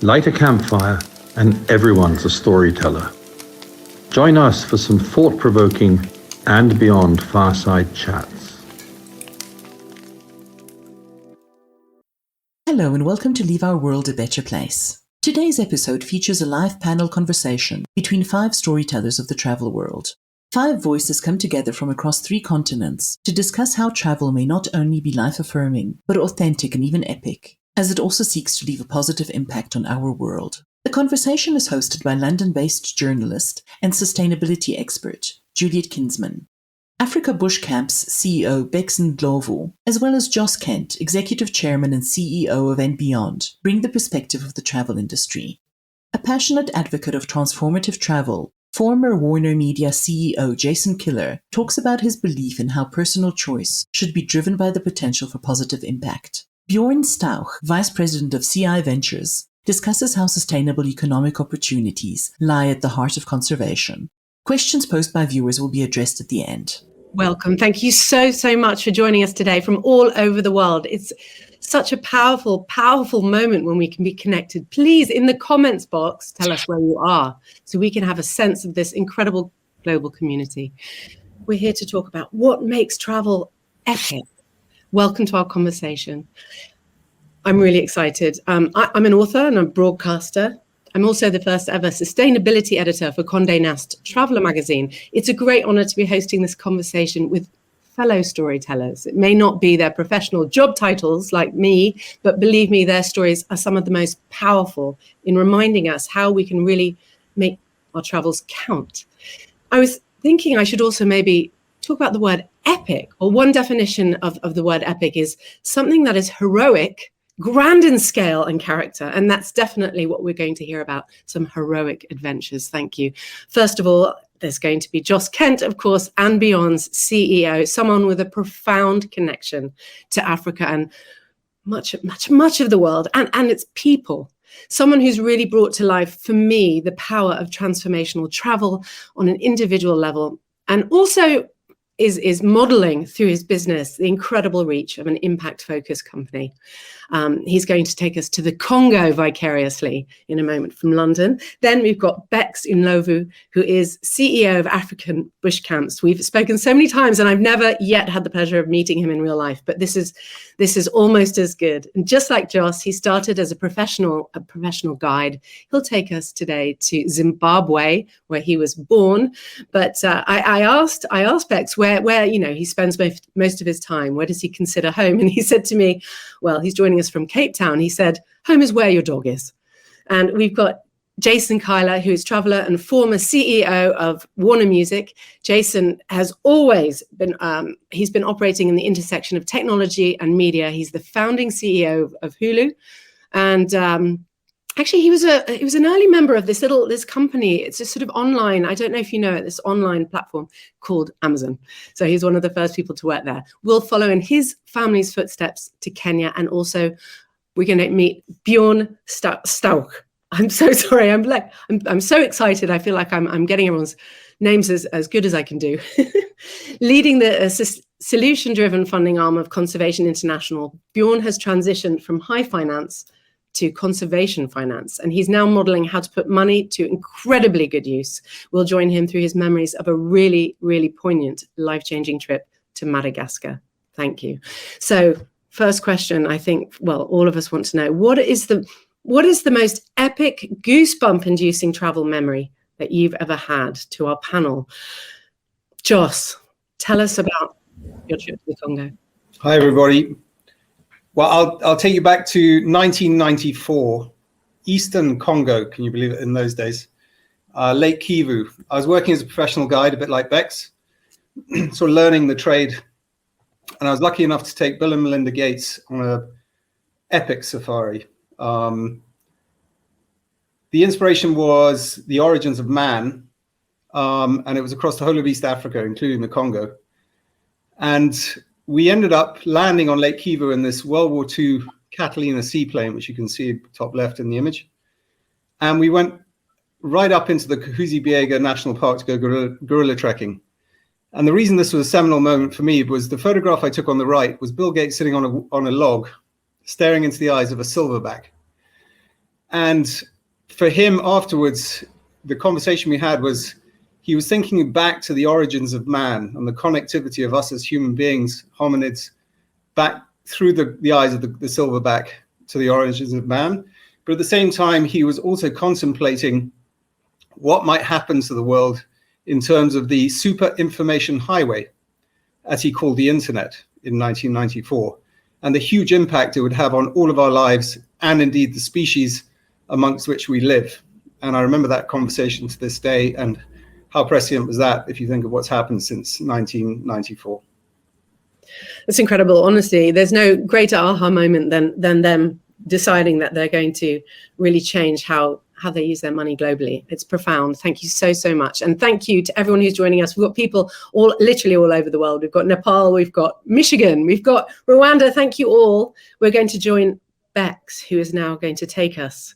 Light a campfire and everyone's a storyteller. Join us for some thought-provoking and beyond fireside chats. Hello and welcome to Leave Our World a Better Place. Today's episode features a live panel conversation between 5 storytellers of the travel world. 5 voices come together from across 3 continents to discuss how travel may not only be life-affirming, but authentic and even epic, as it also seeks to leave a positive impact on our world. The conversation is hosted by London-based journalist and sustainability expert Juliet Kinsman, Africa Bush Camp's CEO Bex Ndlovu, as well as Joss Kent, Executive Chairman and CEO of And Beyond, bring the perspective of the travel industry. A passionate advocate of transformative travel, former Warner Media CEO Jason Killer talks about his belief in how personal choice should be driven by the potential for positive impact. Bjorn Stauch, Vice President of CI Ventures, discusses how sustainable economic opportunities lie at the heart of conservation. Questions posed by viewers will be addressed at the end. Welcome. Thank you so much for joining us today from all over the world. It's such a powerful moment when we can be connected. Please, in the comments box, tell us where you are so we can have a sense of this incredible global community. We're here to talk about what makes travel epic. Welcome to our conversation. I'm really excited. I'm an author and a broadcaster. I'm also the first ever sustainability editor for Condé Nast Traveler magazine. It's a great honor to be hosting this conversation with fellow storytellers. It may not be their professional job titles like me, but believe me, their stories are some of the most powerful in reminding us how we can really make our travels count. I was thinking I should also maybe talk about the word epic, or one definition of the word epic is something that is heroic, grand in scale and character. And that's definitely what we're going to hear about, some heroic adventures. Thank you. First of all, there's going to be Joss Kent, of course, And Beyond's CEO, someone with a profound connection to Africa and much of the world and its people. Someone who's really brought to life, for me, the power of transformational travel on an individual level, and also is modeling through his business the incredible reach of an impact-focused company. He's going to take us to the Congo vicariously in a moment from London. Then we've got Bex Ndlovu, who is CEO of African Bush Camps. We've spoken so many times, and I've never yet had the pleasure of meeting him in real life, but this is almost as good. And just like Joss, he started as a professional guide. He'll take us today to Zimbabwe, where he was born. But I asked Bex where he spends most of his time. Where does he consider home? And he said to me, well, he's joining us from Cape Town. He said, home is where your dog is. And we've got Jason Kyler, who is traveler and former CEO of Warner Music. Jason has always been, he's been operating in the intersection of technology and media. He's the founding CEO of Hulu. And actually, he was an early member of this company. It's a sort of online, I don't know if you know it, this online platform called Amazon. So he's one of the first people to work there. We'll follow in his family's footsteps to Kenya, and also we're going to meet Bjorn Stauch. I'm so sorry. I'm so excited. I feel like I'm getting everyone's names as good as I can do. Leading the solution-driven funding arm of Conservation International, Bjorn has transitioned from high finance to conservation finance, and he's now modeling how to put money to incredibly good use. We'll join him through his memories of a really, really poignant, life-changing trip to Madagascar. Thank you. So, first question, I think, well, all of us want to know, what is the most epic, goosebump-inducing travel memory that you've ever had? To our panel. Joss, tell us about your trip to the Congo. Hi, everybody. Well, I'll take you back to 1994, Eastern Congo. Can you believe it, in those days? Lake Kivu. I was working as a professional guide, a bit like Bex, sort of learning the trade. And I was lucky enough to take Bill and Melinda Gates on an epic safari. The inspiration was the origins of man, and it was across the whole of East Africa, including the Congo. And we ended up landing on Lake Kivu in this World War II Catalina seaplane, which you can see top left in the image. And we went right up into the Kahuzi-Biega National Park to go gorilla trekking. And the reason this was a seminal moment for me was the photograph I took on the right was Bill Gates sitting on a log, staring into the eyes of a silverback. And for him afterwards, the conversation we had was, he was thinking back to the origins of man and the connectivity of us as human beings, hominids, back through the eyes of the silverback to the origins of man. But at the same time, he was also contemplating what might happen to the world in terms of the super information highway, as he called the internet in 1994, and the huge impact it would have on all of our lives and indeed the species amongst which we live. And I remember that conversation to this day, and how prescient was that if you think of what's happened since 1994. It's incredible. Honestly, there's no greater aha moment than them deciding that they're going to really change how they use their money globally. It's profound. Thank you so much. And thank you to everyone who's joining us. We've got people literally all over the world. We've got Nepal, we've got Michigan, we've got Rwanda. Thank you all. We're going to join Bex, who is now going to take us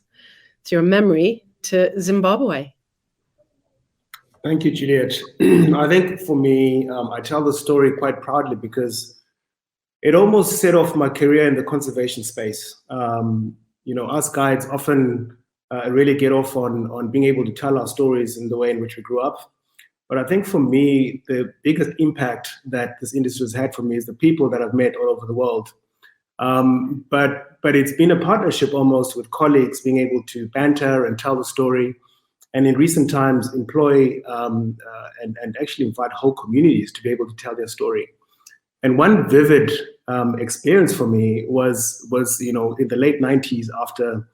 through a memory to Zimbabwe. Thank you, Juliet. I think for me, I tell the story quite proudly because it almost set off my career in the conservation space. Us guides often really get off on being able to tell our stories in the way in which we grew up. But I think for me, the biggest impact that this industry has had for me is the people that I've met all over the world. But it's been a partnership almost with colleagues, being able to banter and tell the story. And in recent times, employ and actually invite whole communities to be able to tell their story. And one vivid experience for me was in the late 90s, after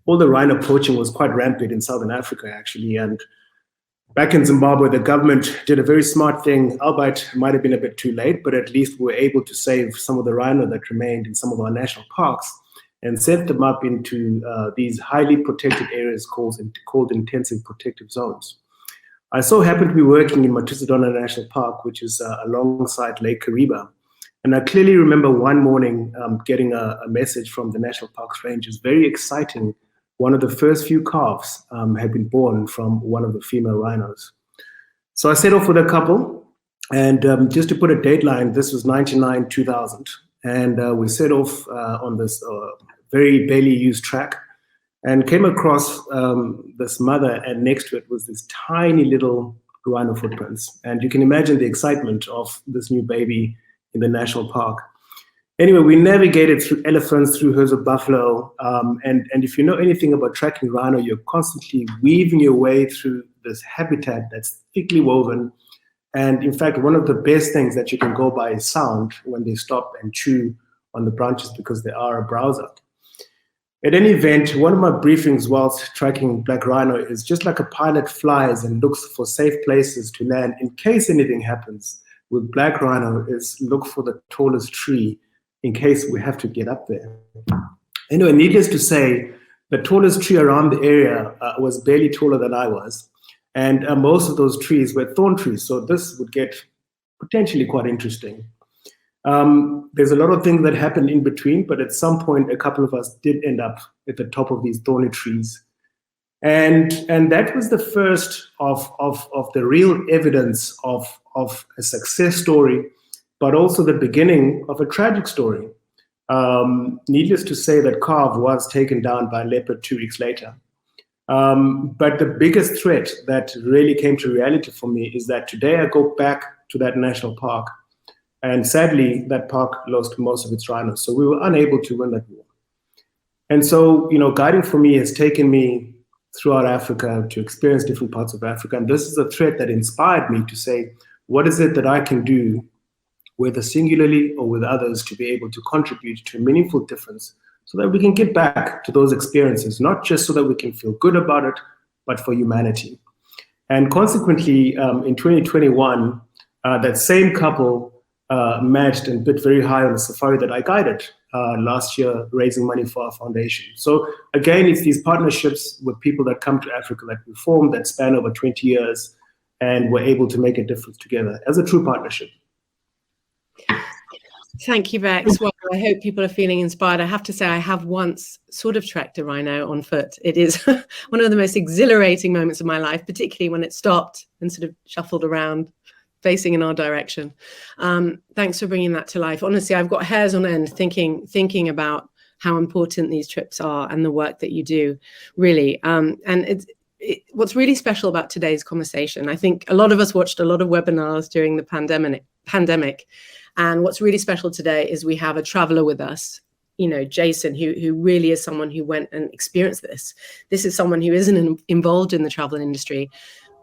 all the rhino poaching was quite rampant in Southern Africa, actually. And back in Zimbabwe, the government did a very smart thing, albeit might have been a bit too late, but at least we were able to save some of the rhino that remained in some of our national parks and set them up into these highly protected areas called intensive protective zones. I so happened to be working in Matusidona National Park, which is alongside Lake Kariba. And I clearly remember one morning getting a message from the National Parks Rangers, very exciting. One of the first few calves had been born from one of the female rhinos. So I set off with a couple, and just to put a dateline, this was 99, 2000. And we set off on this very barely used track and came across this mother, and next to it was this tiny little rhino footprints. And you can imagine the excitement of this new baby in the national park. Anyway, we navigated through elephants, through herds of buffalo. And if you know anything about tracking rhino, you're constantly weaving your way through this habitat that's thickly woven. And in fact, one of the best things that you can go by is sound when they stop and chew on the branches, because they are a browser. At any event, one of my briefings whilst tracking black rhino is just like a pilot flies and looks for safe places to land in case anything happens. With black rhino is look for the tallest tree in case we have to get up there. Anyway, needless to say, the tallest tree around the area was barely taller than I was. And most of those trees were thorn trees. So this would get potentially quite interesting. There's a lot of things that happened in between, but at some point, a couple of us did end up at the top of these thorny trees. And that was the first of the real evidence of a success story, but also the beginning of a tragic story. Needless to say that calf was taken down by a leopard 2 weeks later. But the biggest threat that really came to reality for me is that today I go back to that national park, and sadly, that park lost most of its rhinos. So we were unable to win that war. And so, guiding for me has taken me throughout Africa to experience different parts of Africa. And this is a thread that inspired me to say, what is it that I can do, whether singularly or with others, to be able to contribute to a meaningful difference so that we can get back to those experiences, not just so that we can feel good about it, but for humanity. And consequently, in 2021, that same couple matched and bid very high on the safari that I guided last year, raising money for our foundation. So again, it's these partnerships with people that come to Africa that we formed that span over 20 years, and we're able to make a difference together as a true partnership. Thank you, Bex. Well, I hope people are feeling inspired. I have to say, I have once sort of tracked a rhino on foot. It is one of the most exhilarating moments of my life, particularly when it stopped and sort of shuffled around, facing in our direction. Thanks for bringing that to life. Honestly, I've got hairs on end thinking about how important these trips are and the work that you do, really. And what's really special about today's conversation, I think a lot of us watched a lot of webinars during the pandemic. And what's really special today is we have a traveler with us, Jason, who really is someone who went and experienced this. This is someone who isn't involved in the travel industry,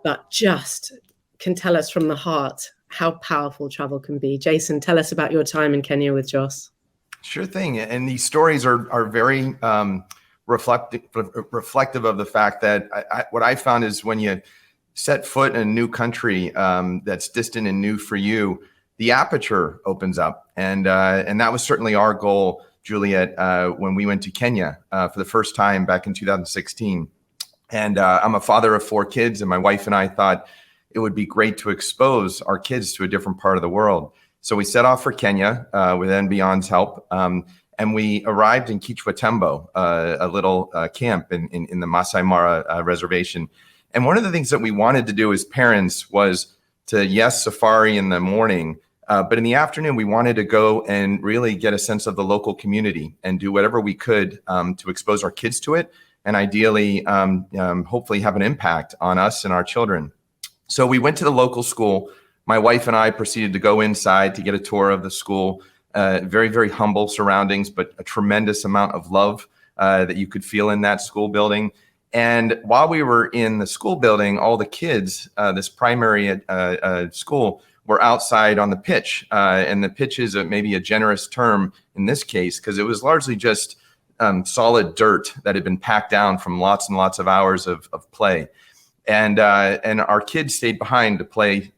but just can tell us from the heart how powerful travel can be. Jason, tell us about your time in Kenya with Joss. Sure thing. And these stories are very reflective of the fact that what I found is when you set foot in a new country that's distant and new for you, the aperture opens up. And that was certainly our goal, Juliet, when we went to Kenya for the first time back in 2016. And I'm a father of 4 kids, and my wife and I thought it would be great to expose our kids to a different part of the world. So we set off for Kenya with Beyond's help. And we arrived in Kichwatembo, a little camp in the Masai Mara reservation. And one of the things that we wanted to do as parents was to, yes, safari in the morning, but in the afternoon, we wanted to go and really get a sense of the local community and do whatever we could to expose our kids to it, and ideally, hopefully have an impact on us and our children. So we went to the local school. My wife and I proceeded to go inside to get a tour of the school. Very, very humble surroundings, but a tremendous amount of love that you could feel in that school building. And while we were in the school building, all the kids, this primary school, were outside on the pitch. And the pitch is maybe a generous term in this case, because it was largely just solid dirt that had been packed down from lots and lots of hours of play. And our kids stayed behind to play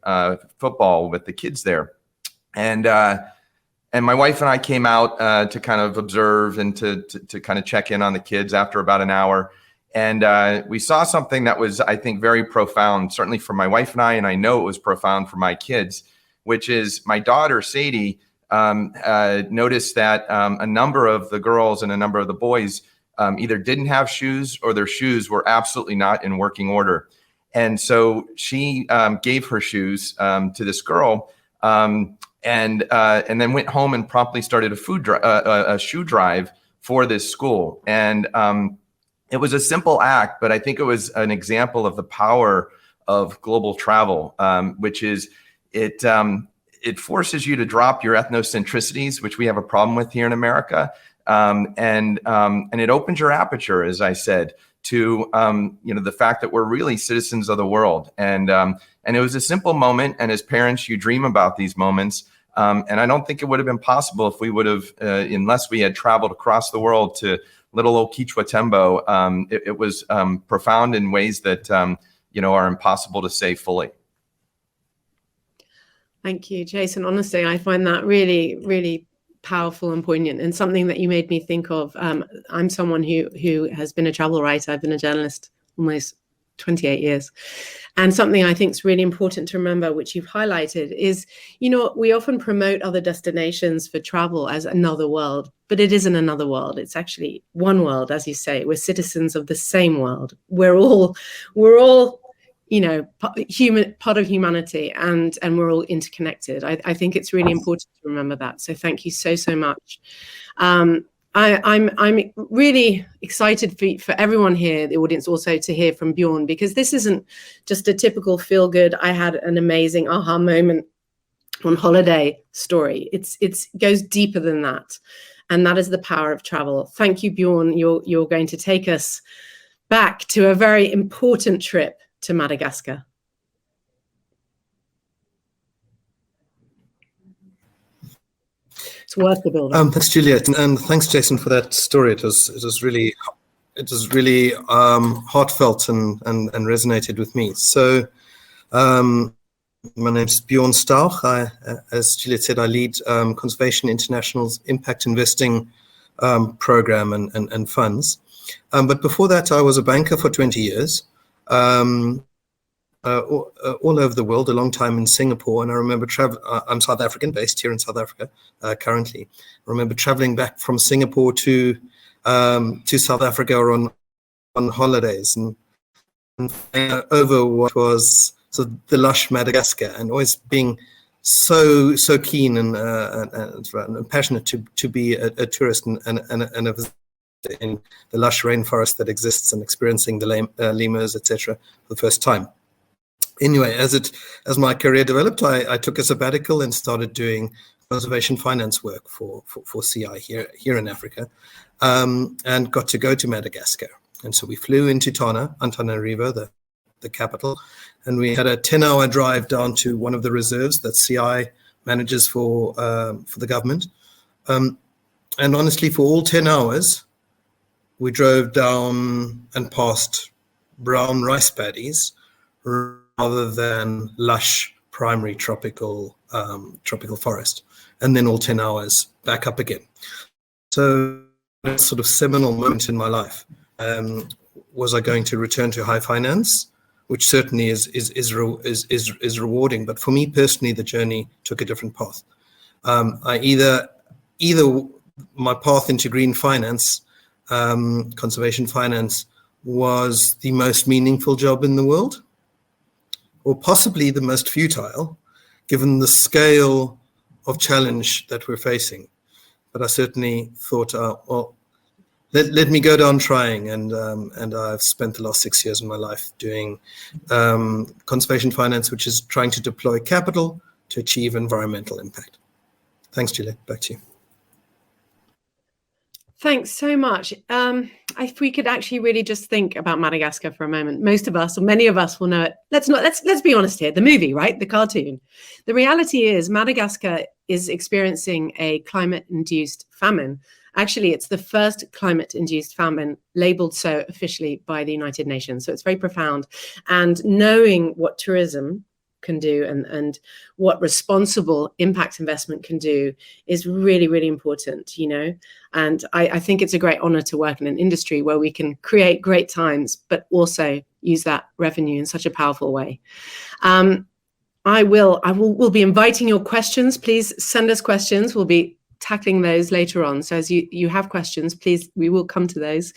football with the kids there. And my wife and I came out to kind of observe and to kind of check in on the kids after about an hour. And we saw something that was, I think, very profound, certainly for my wife and I know it was profound for my kids, which is my daughter, Sadie, noticed that a number of the girls and a number of the boys either didn't have shoes or their shoes were absolutely not in working order. And so she gave her shoes to this girl and then went home and promptly started a shoe drive for this school. And it was a simple act, but I think it was an example of the power of global travel, which is it forces you to drop your ethnocentricities, which we have a problem with here in America, and it opens your aperture, as I said, to the fact that we're really citizens of the world. And it was a simple moment, and as parents, you dream about these moments. And I don't think it would have been possible if we would have, unless we had traveled across the world to little old Kichwatembo. It was profound in ways that are impossible to say fully. Thank you, Jason. Honestly, I find that really, really powerful and poignant, and something that you made me think of. I'm someone who has been a travel writer. I've been a journalist almost 28 years. And something I think is really important to remember, which you've highlighted, is, we often promote other destinations for travel as another world, but it isn't another world. It's actually one world, as you say. We're citizens of the same world. We're all human, part of humanity, and we're all interconnected. I think it's really important to remember that. So thank you so much. I'm really excited for everyone here, the audience, also to hear from Bjorn, because this isn't just a typical feel good, I had an amazing aha moment on holiday story. It goes deeper than that. And that is the power of travel. Thank you, Bjorn. You're going to take us back to a very important trip to Madagascar. It's worth the build. Thanks, Juliet, and thanks, Jason, for that story. It was really heartfelt and resonated with me. So, my name's Bjorn Stauch. As Juliet said, I lead Conservation International's impact investing program and funds. But before that, I was a banker for 20 years. All over the world, a long time in Singapore, and I remember I'm South African, based here in South Africa currently. I remember traveling back from Singapore to South Africa on holidays and over what was the lush Madagascar, and always being so keen and passionate to be a tourist and a visitor in the lush rainforest that exists and experiencing the lemurs, etc., for the first time. Anyway, as my career developed, I took a sabbatical and started doing conservation finance work for CI here in Africa, and got to go to Madagascar. And so we flew into Antananarivo, the capital, and we had a 10-hour drive down to one of the reserves that CI manages for the government. And honestly, for all 10 hours, we drove down and past brown rice paddies rather than lush primary tropical forest, and then all 10 hours back up again. So that sort of seminal moment in my life. Was I going to return to high finance, which certainly is rewarding, but for me personally, the journey took a different path. I either my path into green finance, conservation finance, was the most meaningful job in the world, or possibly the most futile, given the scale of challenge that we're facing. But I certainly thought, well, let me go down trying, and I've spent the last 6 years of my life doing conservation finance, which is trying to deploy capital to achieve environmental impact. Thanks, Juliet. Back to you. Thanks so much. If we could actually really just think about Madagascar for a moment, most of us, or many of us, will know it. Let's be honest here. The movie, right? The cartoon. The reality is Madagascar is experiencing a climate-induced famine. Actually, it's the first climate-induced famine labeled so officially by the United Nations. So it's very profound. And knowing what tourism can do and what responsible impact investment can do is really, really important, you know. And I think it's a great honor to work in an industry where we can create great times, but also use that revenue in such a powerful way. We'll be inviting your questions. Please send us questions. We'll be tackling those later on. So as you have questions, please, we will come to those.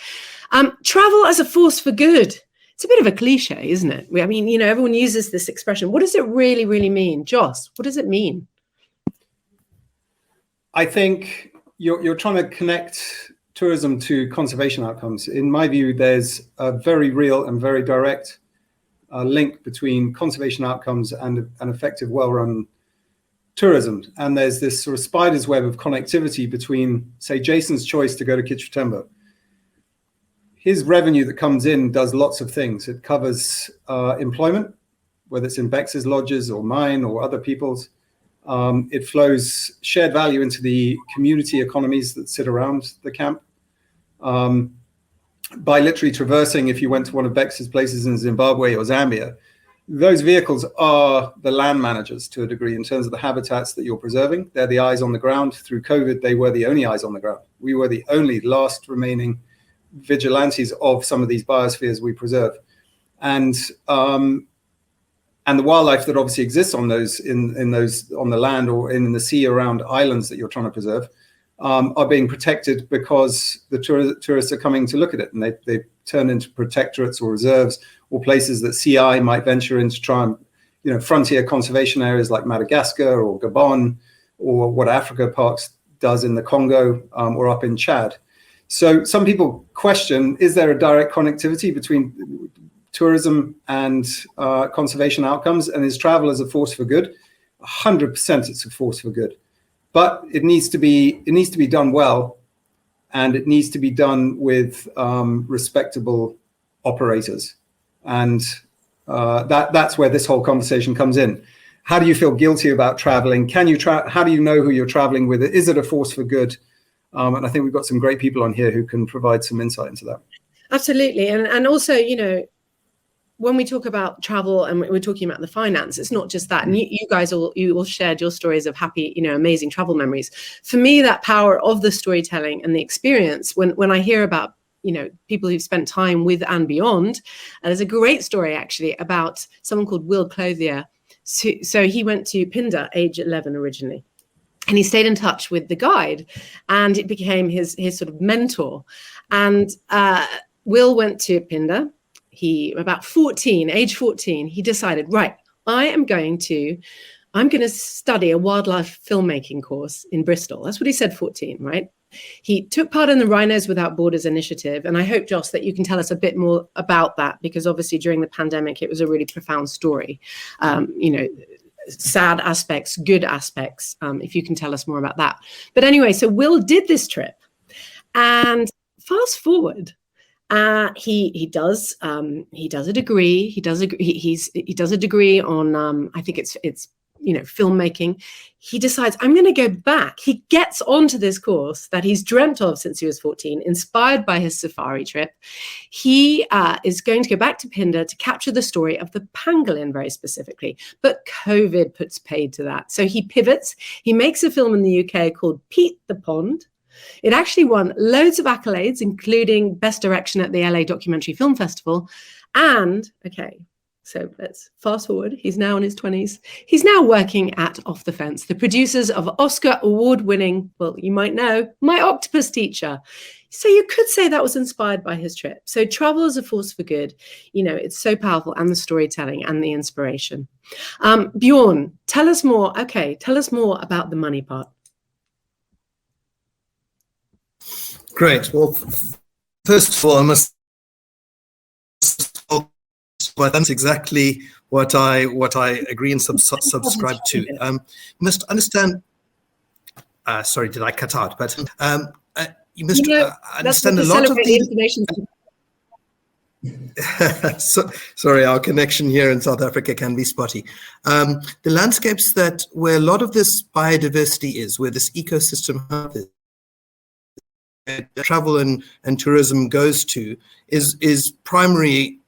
Travel as a force for good. It's a bit of a cliche, isn't it? I mean, you know, everyone uses this expression. What does it really, really mean? Joss, what does it mean? I think you're trying to connect tourism to conservation outcomes. In my view, there's a very real and very direct link between conservation outcomes and an effective, well-run tourism. And there's this sort of spider's web of connectivity between, say, Jason's choice to go to Kitchwattembo. His revenue that comes in does lots of things. It covers employment, whether it's in Bex's lodges or mine or other people's. It flows shared value into the community economies that sit around the camp. By literally traversing, if you went to one of Bex's places in Zimbabwe or Zambia, those vehicles are the land managers to a degree in terms of the habitats that you're preserving. They're the eyes on the ground. Through COVID, they were the only eyes on the ground. We were the only last remaining vigilantes of some of these biospheres we preserve, and the wildlife that obviously exists on those in those on the land or in the sea around islands that you're trying to preserve are being protected because the tourists are coming to look at it, and they turn into protectorates or reserves or places that CI might venture into, try and, you know, frontier conservation areas like Madagascar or Gabon, or what Africa Parks does in the Congo or up in Chad. So some people question, is there a direct connectivity between tourism and conservation outcomes? And is travel as a force for good? 100% it's a force for good. But it needs to be done well, and it needs to be done with respectable operators. And that's where this whole conversation comes in. How do you feel guilty about traveling? How do you know who you're traveling with? Is it a force for good? And I think we've got some great people on here who can provide some insight into that. Absolutely. And also, you know, when we talk about travel and we're talking about the finance, it's not just that. And you guys all shared your stories of happy, you know, amazing travel memories. For me, that power of the storytelling and the experience, when I hear about, you know, people who've spent time with and beyond, and there's a great story actually about someone called Will Clothier. So he went to Pindar, age 11 originally. And he stayed in touch with the guide, and it became his sort of mentor. And Will went to Pindar. He, about 14, age 14, he decided, right, I am going to I'm going to study a wildlife filmmaking course in Bristol. That's what he said, 14, right? He took part in the Rhinos Without Borders initiative. And I hope, Joss, that you can tell us a bit more about that, because obviously during the pandemic, it was a really profound story. Sad aspects, good aspects, if you can tell us more about that. But anyway, so Will did this trip, and fast forward, he does a degree. He does a degree on I think it's filmmaking. He decides, I'm going to go back. He gets onto this course that he's dreamt of since he was 14, inspired by his safari trip. He is going to go back to Pindar to capture the story of the pangolin very specifically, but COVID puts paid to that. So he pivots. He makes a film in the UK called Pete the Pond. It actually won loads of accolades, including Best Direction at the LA Documentary Film Festival. And, okay, so let's fast forward. He's now in his 20s. He's now working at Off the Fence, the producers of Oscar award-winning, well, you might know, My Octopus Teacher. So you could say that was inspired by his trip. So travel is a force for good. It's so powerful, and the storytelling and the inspiration. Bjorn, tell us more. Okay, tell us more about the money part. Great. Well, first of all, I must. That's exactly what I agree and subscribe to. You must understand. Sorry, did I cut out? But you must understand a lot of the. Sorry, our connection here in South Africa can be spotty. The landscapes where a lot of this biodiversity is, where this ecosystem is, travel and tourism goes to, is primary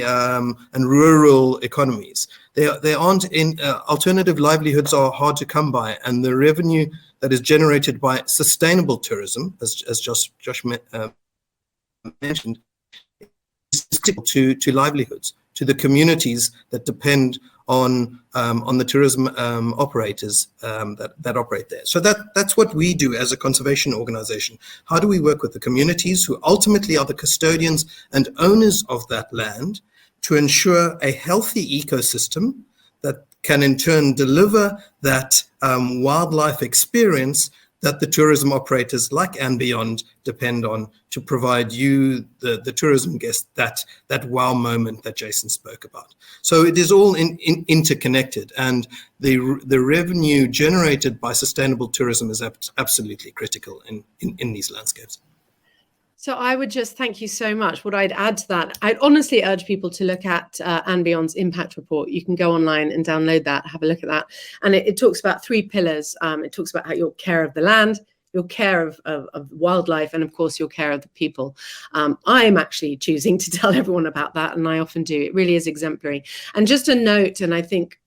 and rural economies. They aren't in alternative livelihoods are hard to come by, and the revenue that is generated by sustainable tourism, as Josh mentioned, is critical to livelihoods, to the communities that depend on the tourism operators that operate there. So that's what we do as a conservation organization. How do we work with the communities, who ultimately are the custodians and owners of that land, to ensure a healthy ecosystem that can in turn deliver that wildlife experience that the tourism operators like And Beyond depend on to provide you, the tourism guest, that wow moment that Jason spoke about. So it is all interconnected, and the revenue generated by sustainable tourism is absolutely critical in these landscapes. So I would just thank you so much. What I'd add to that, I'd honestly urge people to look at And Beyond's impact report. You can go online and download that, have a look at that. And it talks about 3 pillars. It talks about how your care of the land, your care of wildlife, and of course, your care of the people. I'm actually choosing to tell everyone about that, and I often do. It really is exemplary. And just a note, and I think,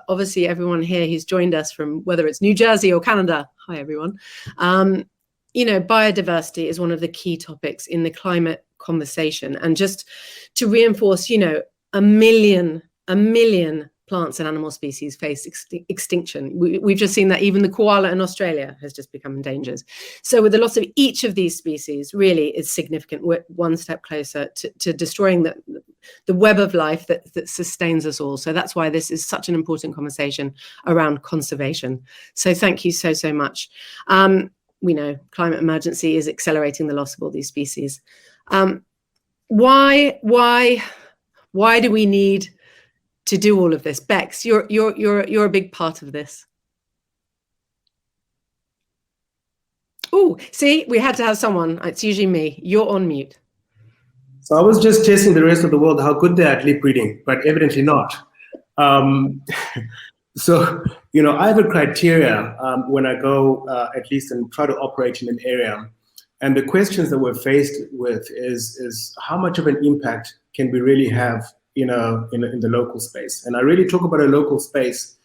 obviously everyone here who's joined us from whether it's New Jersey or Canada, hi everyone, biodiversity is one of the key topics in the climate conversation. And just to reinforce, a million plants and animal species face extinction. We've just seen that even the koala in Australia has just become endangered. So with the loss of each of these species, really is significant. We're one step closer to destroying the web of life that sustains us all. So that's why this is such an important conversation around conservation. So thank you so much. We know climate emergency is accelerating the loss of all these species. Why do we need to do all of this? Bex, you're a big part of this. Oh, see, we had to have someone. It's usually me. You're on mute. So I was just testing the rest of the world how good they're at lip reading, but evidently not. So, I have a criteria when I go at least and try to operate in an area. And the questions that we're faced with is how much of an impact can we really have in the local space? And I really talk about a local space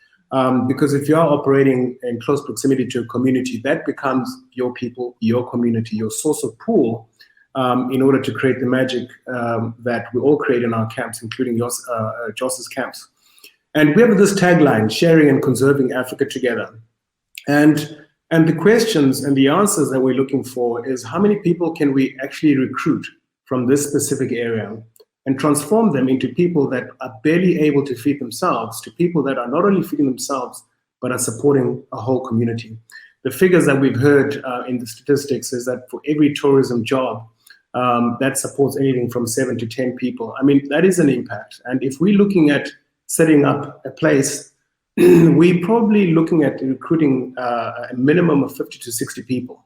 because if you are operating in close proximity to a community, that becomes your people, your community, your source of pool in order to create the magic that we all create in our camps, including Joss's camps. And we have this tagline, sharing and conserving Africa together. And the questions and the answers that we're looking for is how many people can we actually recruit from this specific area and transform them into people that are barely able to feed themselves, to people that are not only feeding themselves, but are supporting a whole community. The figures that we've heard in the statistics is that for every tourism job, that supports anything from 7 to 10 people. I mean, that is an impact. And if we're looking at setting up a place, we're probably looking at recruiting a minimum of 50 to 60 people.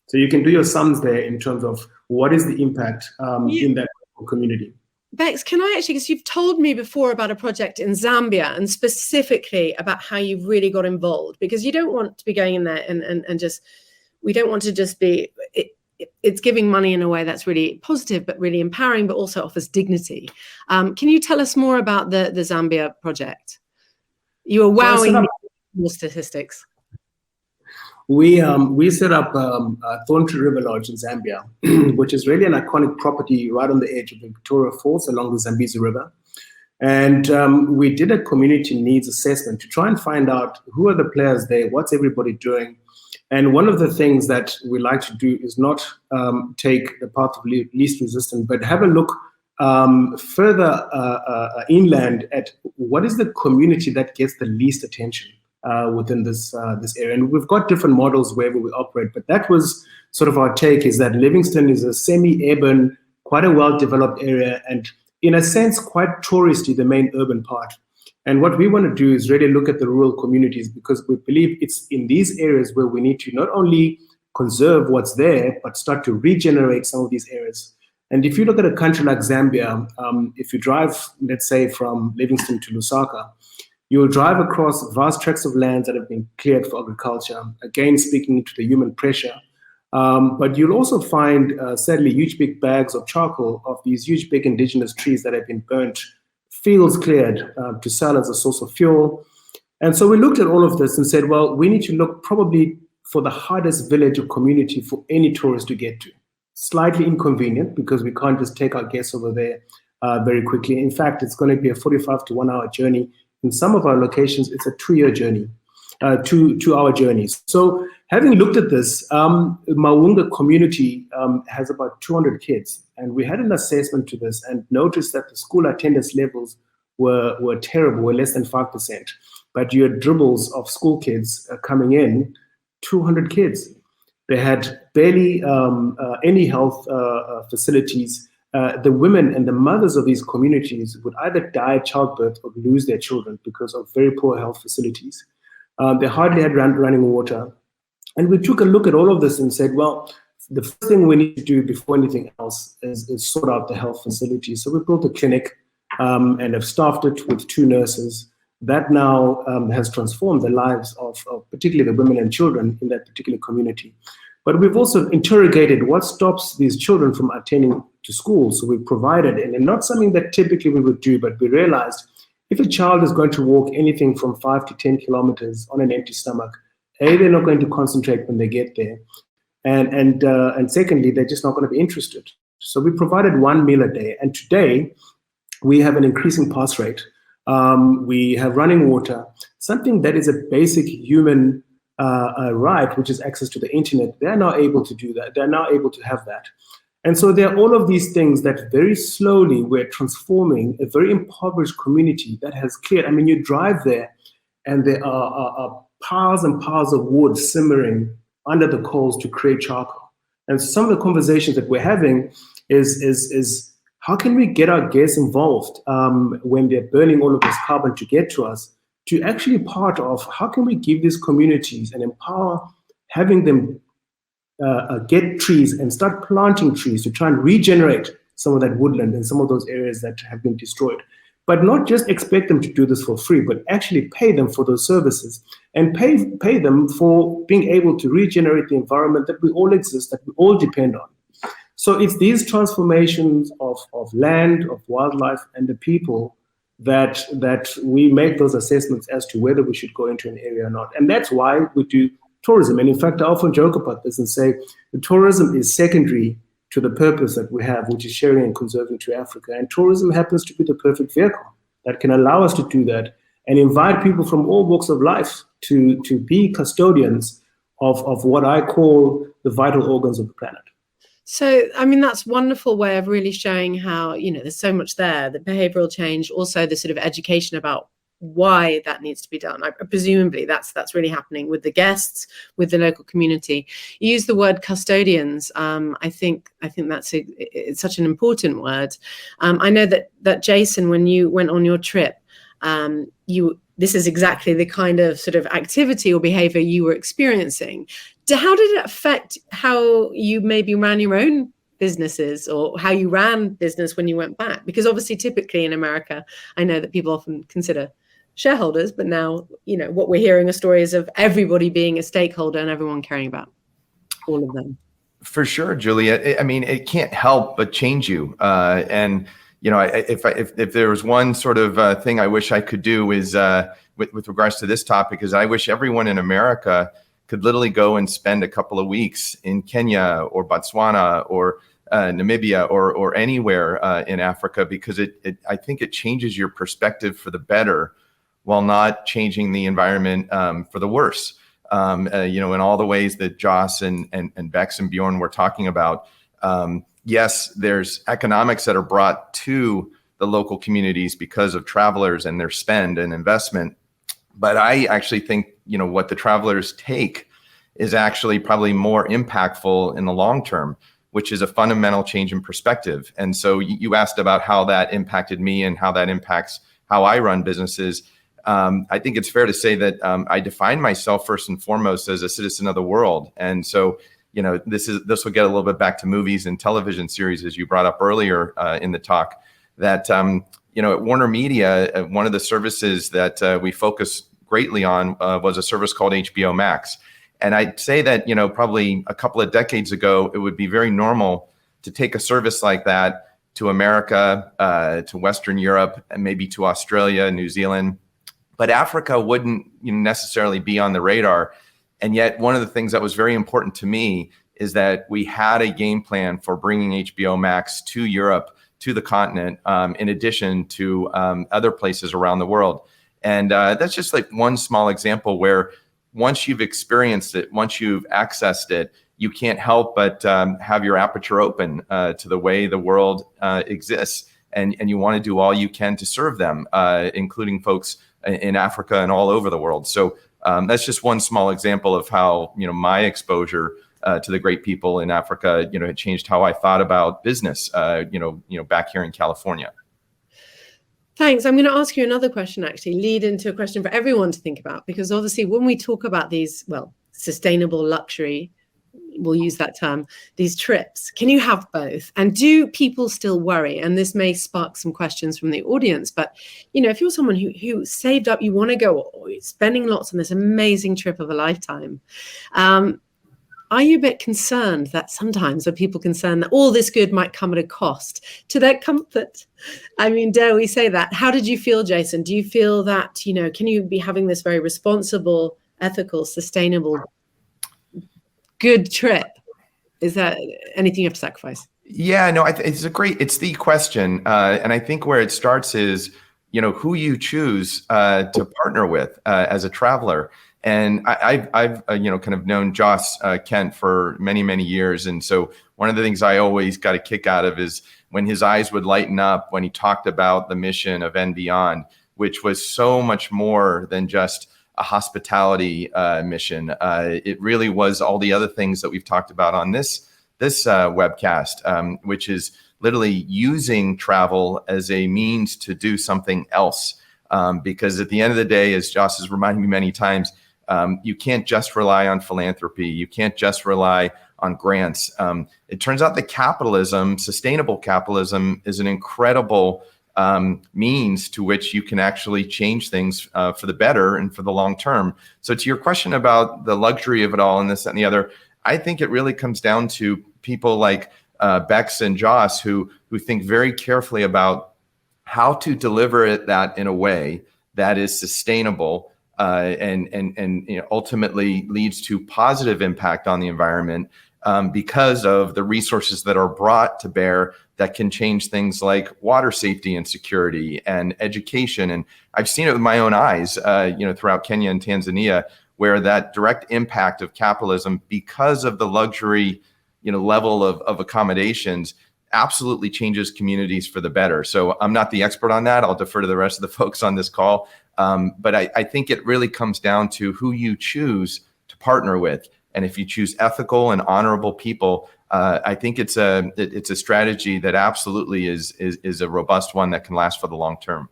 So you can do your sums there in terms of what is the impact in that community. Bex, can I actually, because you've told me before about a project in Zambia and specifically about how you really got involved, because you don't want to be going in there and just, we don't want to just be, it's giving money in a way that's really positive, but really empowering, but also offers dignity. Can you tell us more about the Zambia project? You are wowing more statistics. We set up Thorntree River Lodge in Zambia, which is really an iconic property right on the edge of Victoria Falls along the Zambezi River. And we did a community needs assessment to try and find out who are the players there, what's everybody doing. And one of the things that we like to do is not take the path of least resistance, but have a look further inland at what is the community that gets the least attention within this area. And we've got different models wherever we operate, but that was sort of our take, is that Livingstone is a semi-urban, quite a well-developed area, and in a sense, quite touristy, the main urban part. And what we want to do is really look at the rural communities, because we believe it's in these areas where we need to not only conserve what's there, but start to regenerate some of these areas. And if you look at a country like Zambia, if you drive, let's say, from Livingstone to Lusaka, you'll drive across vast tracts of lands that have been cleared for agriculture, again, speaking to the human pressure. But you'll also find, sadly, huge big bags of charcoal of these huge big indigenous trees that have been burnt, fields cleared to sell as a source of fuel. And so we looked at all of this and said, well, we need to look probably for the hardest village or community for any tourist to get to. Slightly inconvenient, because we can't just take our guests over there very quickly. In fact, it's going to be a 45 to 1 hour journey. In some of our locations, it's a 2-year journey, 2-hour journeys. So having looked at this, Maunga community has about 200 kids. And we had an assessment to this and noticed that the school attendance levels were terrible, were less than 5%. But you had dribbles of school kids coming in, 200 kids. They had barely any health facilities. The women and the mothers of these communities would either die at childbirth or lose their children because of very poor health facilities. They hardly had running water. And we took a look at all of this and said, well, the first thing we need to do before anything else is sort out the health facilities. So we built a clinic and have staffed it with 2 nurses. That now has transformed the lives of particularly the women and children in that particular community. But we've also interrogated what stops these children from attending to school. So we provided, and not something that typically we would do, but we realized if a child is going to walk anything from 5 to 10 kilometers on an empty stomach, A, they're not going to concentrate when they get there. And secondly, they're just not going to be interested. So we provided 1 meal a day. And today we have an increasing pass rate. We have running water, something that is a basic human right, which is access to the internet. They're now able to do that. They're now able to have that. And so there are all of these things that very slowly we're transforming a very impoverished community that has cleared. I mean, you drive there and there are piles and piles of wood simmering under the coals to create charcoal. And some of the conversations that we're having is how can we get our guests involved when they're burning all of this carbon to get to us, to actually part of how can we give these communities and empower having them get trees and start planting trees to try and regenerate some of that woodland and some of those areas that have been destroyed. But not just expect them to do this for free, but actually pay them for those services and pay them for being able to regenerate the environment that we all exist, that we all depend on. So it's these transformations of land, of wildlife, and the people that we make those assessments as to whether we should go into an area or not. And that's why we do tourism. And in fact, I often joke about this and say the tourism is secondary to the purpose that we have, which is sharing and conserving to Africa. And tourism happens to be the perfect vehicle that can allow us to do that and invite people from all walks of life to be custodians of what I call the vital organs of the planet. So, I mean, that's a wonderful way of really showing how, there's so much there, the behavioral change, also the sort of education about why that needs to be done. Presumably that's really happening with the guests, with the local community. You use the word custodians. I think it's such an important word. I know that Jason, when you went on your trip, this is exactly the kind of sort of activity or behavior you were experiencing. How did it affect how you maybe ran your own businesses, or how you ran business when you went back? Because obviously, typically in America, I know that people often consider shareholders, but now, what we're hearing are stories of everybody being a stakeholder and everyone caring about all of them. For sure, Juliet. I mean, it can't help but change you. And if there was one sort of thing I wish I could do is with regards to this topic, is I wish everyone in America could literally go and spend a couple of weeks in Kenya or Botswana or Namibia or anywhere in Africa, because I think it changes your perspective for the better, while not changing the environment for the worse. In all the ways that Joss and Bex and Bjorn were talking about. Yes, there's economics that are brought to the local communities because of travelers and their spend and investment. But I actually think, what the travelers take is actually probably more impactful in the long term, which is a fundamental change in perspective. And so you asked about how that impacted me and how that impacts how I run businesses. I think it's fair to say that I define myself first and foremost as a citizen of the world. And so, this will get a little bit back to movies and television series, as you brought up earlier in the talk, that, at Warner Media, one of the services that we focus greatly on was a service called HBO Max. And I'd say that, probably a couple of decades ago, it would be very normal to take a service like that to America, to Western Europe, and maybe to Australia, New Zealand. But Africa wouldn't necessarily be on the radar. And yet one of the things that was very important to me is that we had a game plan for bringing HBO Max to Europe, to the continent, in addition to other places around the world. And that's just like one small example where once you've experienced it, once you've accessed it, you can't help but have your aperture open to the way the world exists. And you want to do all you can to serve them, including folks in Africa and all over the world. So that's just one small example of how, my exposure to the great people in Africa, it changed how I thought about business, back here in California. Thanks. I'm going to ask you another question, actually, lead into a question for everyone to think about, because obviously when we talk about these, sustainable luxury, we'll use that term, these trips, can you have both? And do people still worry? And this may spark some questions from the audience, but, if you're someone who saved up, you want to go, or you're spending lots on this amazing trip of a lifetime, are you a bit concerned that sometimes are people concerned that all this good might come at a cost to their comfort? I mean, dare we say that? How did you feel, Jason? Do you feel that, can you be having this very responsible, ethical, sustainable, good trip? Is that anything you have to sacrifice? Yeah, no, it's the question. And I think where it starts is, who you choose to partner with as a traveler. And I've kind of known Joss Kent for many, many years. And so one of the things I always got a kick out of is when his eyes would lighten up when he talked about the mission of And Beyond, which was so much more than just a hospitality mission. It really was all the other things that we've talked about on this webcast, which is literally using travel as a means to do something else. Because at the end of the day, as Joss has reminded me many times, you can't just rely on philanthropy. You can't just rely on grants. It turns out that capitalism, sustainable capitalism, is an incredible means to which you can actually change things for the better and for the long term. So to your question about the luxury of it all and this, that, and the other, I think it really comes down to people like Bex and Joss who think very carefully about how to deliver that in a way that is sustainable and ultimately leads to positive impact on the environment because of the resources that are brought to bear that can change things like water safety and security and education. And I've seen it with my own eyes, throughout Kenya and Tanzania, where that direct impact of capitalism, because of the luxury level of accommodations absolutely changes communities for the better. So I'm not the expert on that. I'll defer to the rest of the folks on this call. But I think it really comes down to who you choose to partner with. And if you choose ethical and honorable people, I think it's a strategy that absolutely is a robust one that can last for the long term.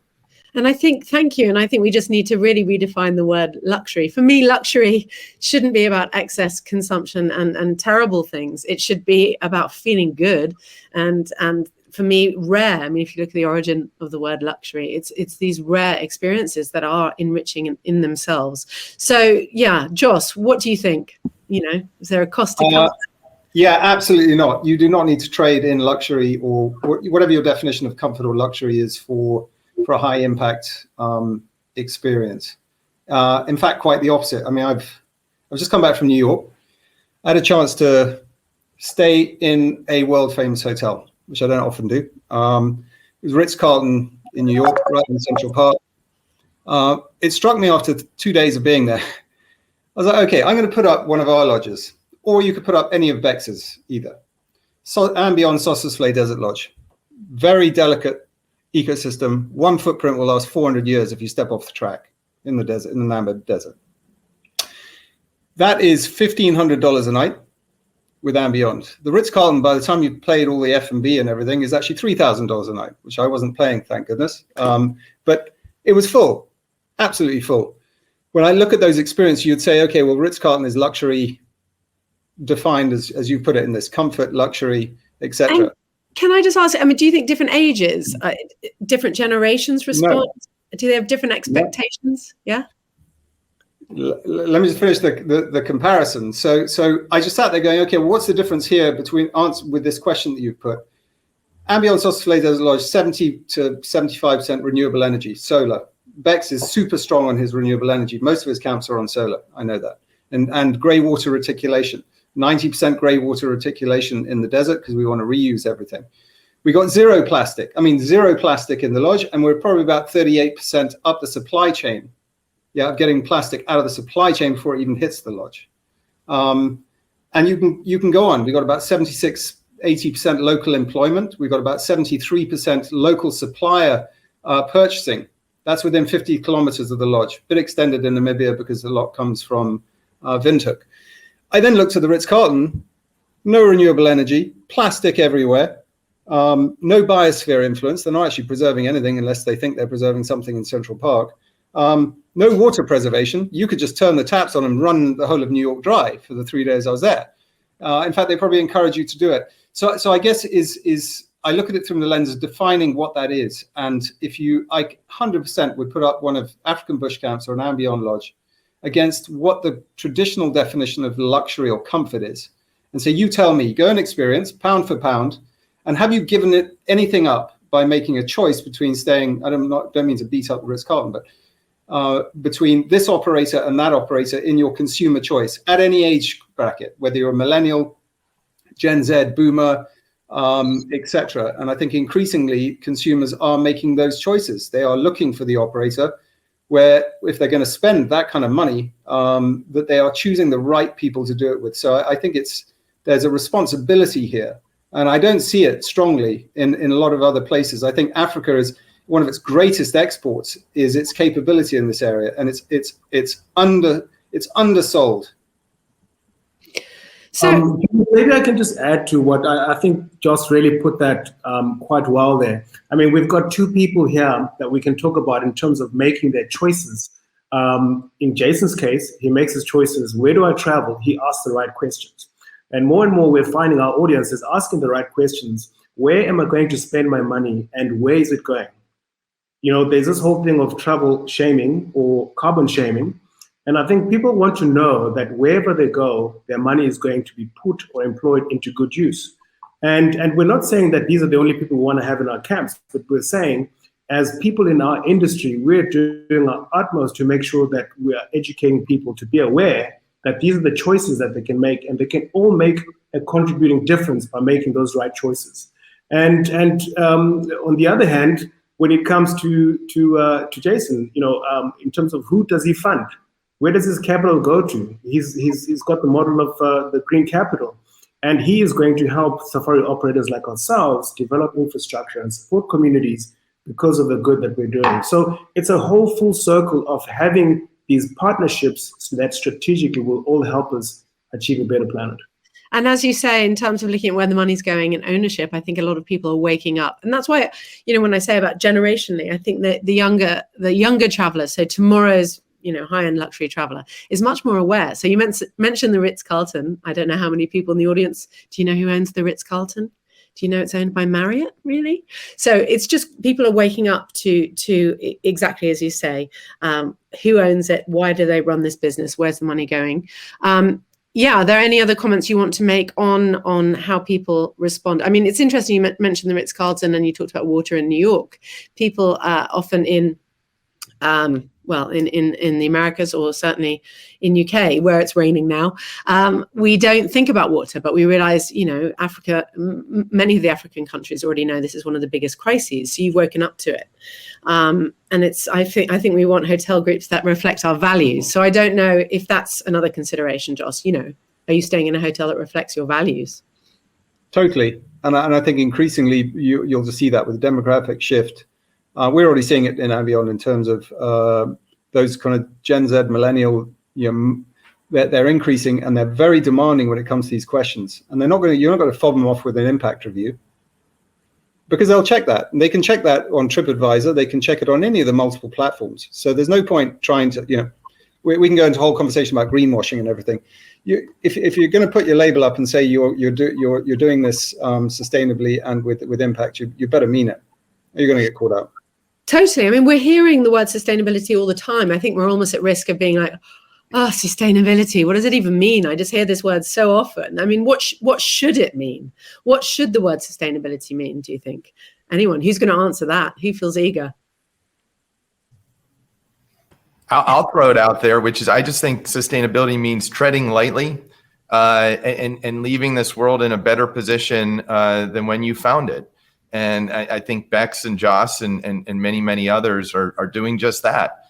And I think, thank you. And I think we just need to really redefine the word luxury. For me, luxury shouldn't be about excess consumption and terrible things. It should be about feeling good. And for me, rare. I mean, if you look at the origin of the word luxury, it's these rare experiences that are enriching in themselves. So yeah, Joss, what do you think? Is there a cost to comfort? Yeah, absolutely not. You do not need to trade in luxury or whatever your definition of comfort or luxury is for a high impact experience. In fact, quite the opposite. I mean, I've just come back from New York. I had a chance to stay in a world famous hotel, which I don't often do. It was Ritz-Carlton in New York, right in Central Park. It struck me after 2 days of being there. I was like, okay, I'm going to put up one of our lodges, or you could put up any of Bex's either. And beyond Saucer's Flay Desert Lodge. Very delicate ecosystem. One footprint will last 400 years if you step off the track in the desert, in the Namib Desert. That is $1,500 a night with and beyond. The Ritz-Carlton, by the time you've played all the F&B and everything, is actually $3,000 a night, which I wasn't playing, thank goodness. But it was full, absolutely full. When I look at those experiences, you'd say, okay, well, Ritz-Carlton is luxury defined as you put it in this comfort, luxury, etc. Can I just ask, I mean, do you think different ages, different generations respond? No. Do they have different expectations? No. Yeah. Let me just finish the comparison. So I just sat there going, okay, well, what's the difference here between with this question that you've put? Ambient Saucer's Flay Desert Lodge, 70 to 75% renewable energy, solar. Bex is super strong on his renewable energy. Most of his camps are on solar. I know that. And grey water reticulation. 90% grey water reticulation in the desert because we want to reuse everything. We got zero plastic. I mean, zero plastic in the lodge, and we're probably about 38% up the supply chain. Yeah, of getting plastic out of the supply chain before it even hits the lodge. And you can go on. We got about 80% local employment. We've got about 73% local supplier purchasing. That's within 50 kilometers of the lodge. A bit extended in Namibia because a lot comes from Windhoek. I then looked at the Ritz-Carlton, no renewable energy, plastic everywhere, no biosphere influence. They're not actually preserving anything unless they think they're preserving something in Central Park. No water preservation. You could just turn the taps on and run the whole of New York dry for the 3 days I was there. In fact, they probably encourage you to do it. So I guess I look at it through the lens of defining what that is. And I 100% would put up one of African bush camps or an Ambient Lodge against what the traditional definition of luxury or comfort is. And so you tell me, go and experience pound for pound, and have you given it anything up by making a choice between staying, I don't mean to beat up the Ritz-Carlton, but between this operator and that operator in your consumer choice at any age bracket, whether you're a millennial, Gen Z, boomer, etc. And I think increasingly consumers are making those choices. They are looking for the operator where if they're going to spend that kind of money, that they are choosing the right people to do it with. So I think there's a responsibility here. And I don't see it strongly in a lot of other places. I think Africa is one of its greatest exports is its capability in this area. And it's undersold. So maybe I can just add to what I think Joss really put that quite well there. I mean, we've got two people here that we can talk about in terms of making their choices. In Jason's case, he makes his choices. Where do I travel? He asks the right questions. And more we're finding our audience is asking the right questions. Where am I going to spend my money and where is it going? There's this whole thing of travel shaming or carbon shaming. And I think people want to know that wherever they go, their money is going to be put or employed into good use. And we're not saying that these are the only people we want to have in our camps, but we're saying as people in our industry, we're doing our utmost to make sure that we are educating people to be aware that these are the choices that they can make, and they can all make a contributing difference by making those right choices. And on the other hand, when it comes to Jason, in terms of who does he fund? Where does his capital go to? He's got the model of the green capital. And he is going to help safari operators like ourselves develop infrastructure and support communities because of the good that we're doing. So it's a whole full circle of having these partnerships that strategically will all help us achieve a better planet. And as you say, in terms of looking at where the money's going and ownership, I think a lot of people are waking up. And that's why, when I say about generationally, I think that the younger traveler, so tomorrow's, high-end luxury traveler, is much more aware. So you mentioned the Ritz-Carlton. I don't know how many people in the audience, do you know who owns the Ritz-Carlton? Do you know it's owned by Marriott, really? So it's just people are waking up to exactly as you say, who owns it? Why do they run this business? Where's the money going? Are there any other comments you want to make on how people respond? I mean, it's interesting you mentioned the Ritz-Carlton and you talked about water in New York. People often in the Americas, or certainly in UK where it's raining now, we don't think about water, but we realize, Africa, many of the African countries already know this is one of the biggest crises. So you've woken up to it. And I think we want hotel groups that reflect our values. So I don't know if that's another consideration, Joss. Are you staying in a hotel that reflects your values? Totally. And I think increasingly you'll just see that with the demographic shift. We're already seeing it in Avion in terms of those kind of Gen Z, millennial, they're increasing and they're very demanding when it comes to these questions. And you're not going to fob them off with an impact review, because they'll check that. And they can check that on TripAdvisor. They can check it on any of the multiple platforms. So there's no point trying to, we can go into a whole conversation about greenwashing and everything. If you're going to put your label up and say you're doing this sustainably and with impact, you better mean it. You're going to get caught out. Totally. I mean, we're hearing the word sustainability all the time. I think we're almost at risk of being like, sustainability, what does it even mean? I just hear this word so often. I mean, what should it mean? What should the word sustainability mean, do you think? Anyone? Who's going to answer that? Who feels eager? I'll throw it out there, which is, I just think sustainability means treading lightly and leaving this world in a better position than when you found it. And I think Bex and Joss and many, many others are doing just that,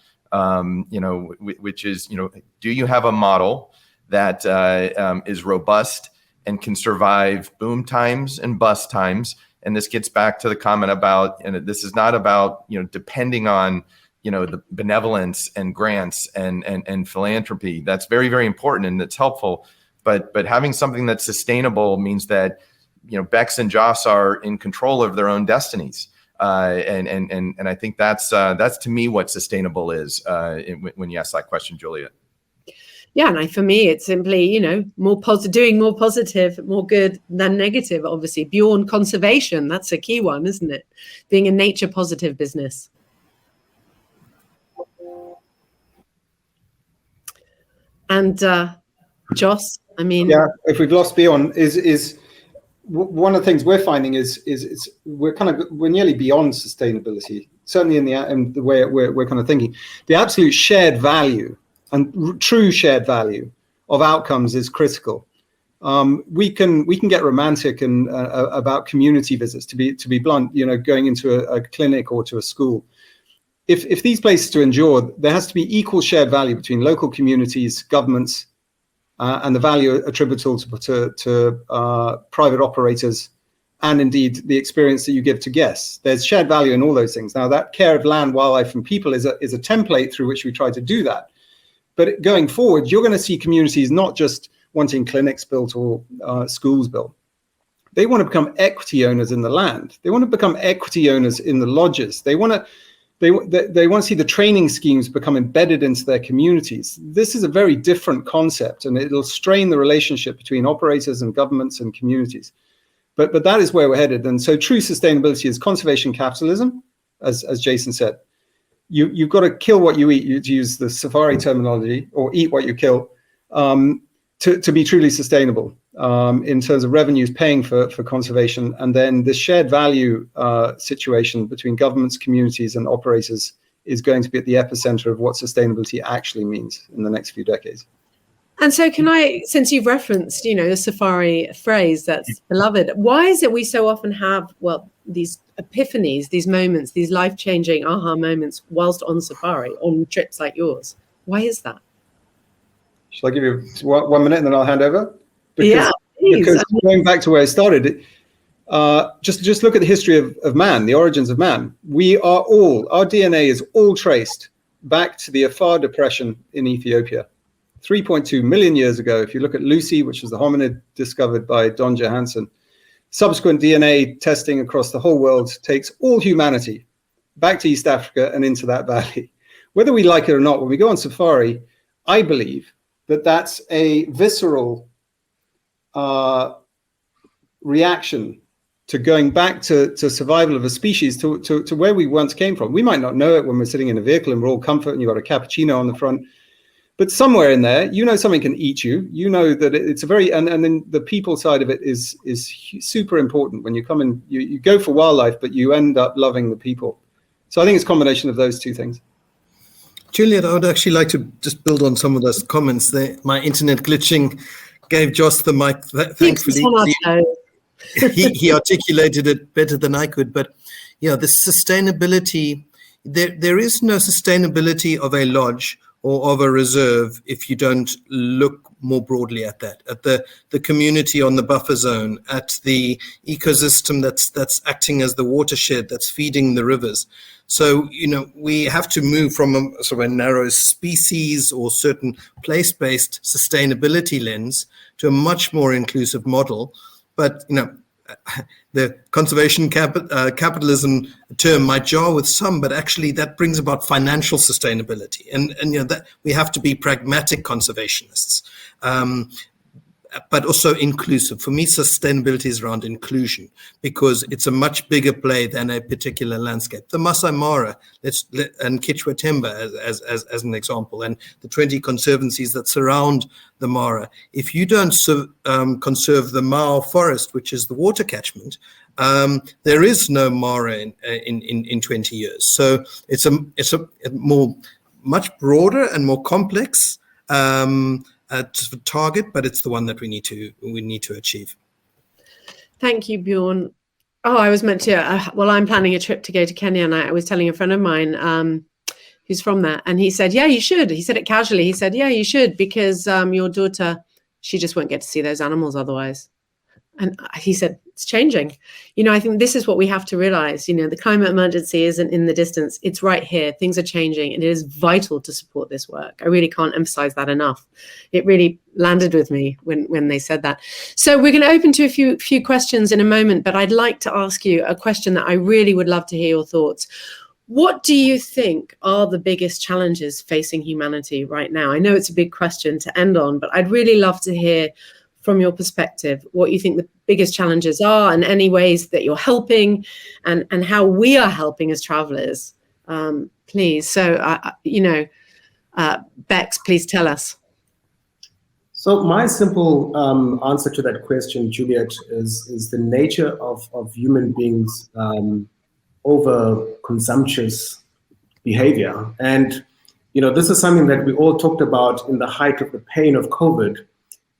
which is, do you have a model that is robust and can survive boom times and bust times? And this gets back to the comment about, and this is not about, depending on, the benevolence and grants and philanthropy. That's very, very important and it's helpful. But having something that's sustainable means that, Bex and Joss are in control of their own destinies. And I think that's to me what sustainable is when you ask that question, Juliet. Yeah, and for me, it's simply, doing more positive, more good than negative, obviously. Beyond conservation, that's a key one, isn't it? Being a nature positive business. And Joss, I mean, yeah, if we've lost Bjorn, is one of the things we're finding is we're nearly beyond sustainability. Certainly in the way we're kind of thinking, the absolute shared value and true shared value of outcomes is critical. We can get romantic and about community visits. To be blunt, going into a clinic or to a school. If these places to endure, there has to be equal shared value between local communities, governments, and the value attributable to private operators, and indeed the experience that you give to guests. There's shared value in all those things. Now, that care of land, wildlife, and people is a template through which we try to do that. But going forward, you're going to see communities not just wanting clinics built or schools built. They want to become equity owners in the land. They want to become equity owners in the lodges. They want to see the training schemes become embedded into their communities. This is a very different concept, and it'll strain the relationship between operators and governments and communities. But that is where we're headed. And so true sustainability is conservation capitalism, as Jason said. You've got to kill what you eat, to use the safari terminology, or eat what you kill, to be truly sustainable in terms of revenues paying for conservation. And then the shared value situation between governments, communities, and operators is going to be at the epicenter of what sustainability actually means in the next few decades. And so can I, since you've referenced, the safari phrase that's beloved, why is it we so often have, these epiphanies, these moments, these life-changing aha moments whilst on safari, on trips like yours? Why is that? Shall I give you 1 minute and then I'll hand over? Yeah, Please. because going back to where I started, just look at the history of man, the origins of man. Our DNA is all traced back to the Afar Depression in Ethiopia, 3.2 million years ago. If you look at Lucy, which was the hominid discovered by Don Johanson, subsequent DNA testing across the whole world takes all humanity back to East Africa and into that valley. Whether we like it or not, when we go on safari, I believe that that's a visceral reaction to going back to survival of a species, to where we once came from. We might not know it when we're sitting in a vehicle and we're all comfort and you've got a cappuccino on the front, but somewhere in there, something can eat you. You know that it's a very, and then the people side of it is super important. When you come in, you go for wildlife, but you end up loving the people. So I think it's a combination of those two things. Juliet, I would actually like to just build on some of those comments there. My internet glitching gave Joss the mic, thankfully. He articulated it better than I could. But yeah, the sustainability, there is no sustainability of a lodge or of a reserve if you don't look more broadly at that, at the community on the buffer zone, at the ecosystem that's acting as the watershed, that's feeding the rivers. So, we have to move from a sort of a narrow species or certain place-based sustainability lens to a much more inclusive model. But, the conservation capitalism term might jar with some, but actually that brings about financial sustainability. And that we have to be pragmatic conservationists, but also inclusive. For me, sustainability is around inclusion because it's a much bigger play than a particular landscape. The Masai Mara and Kichwa Temba as an example, and the 20 conservancies that surround the Mara. If you don't conserve the Mao forest, which is the water catchment, there is no Mara in 20 years. So it's a much broader and more complex target, but it's the one that we need to achieve. Thank you, Bjorn. Oh, I was meant to. I'm planning a trip to go to Kenya, and I was telling a friend of mine who's from there, and he said, "Yeah, you should." He said it casually. He said, "Yeah, you should, because your daughter, she just won't get to see those animals otherwise." And he said, it's changing. I think this is what we have to realize. The climate emergency isn't in the distance. It's right here. Things are changing, and it is vital to support this work. I really can't emphasize that enough. It really landed with me when they said that. So we're going to open to a few questions in a moment, but I'd like to ask you a question that I really would love to hear your thoughts. What do you think are the biggest challenges facing humanity right now? I know it's a big question to end on, but I'd really love to hear from your perspective what you think the biggest challenges are, and any ways that you're helping, and how we are helping as travelers, please. So, Bex, please tell us. So my simple answer to that question, Juliet, is the nature of human beings' over consumptuous behavior. And, this is something that we all talked about in the height of the pain of COVID,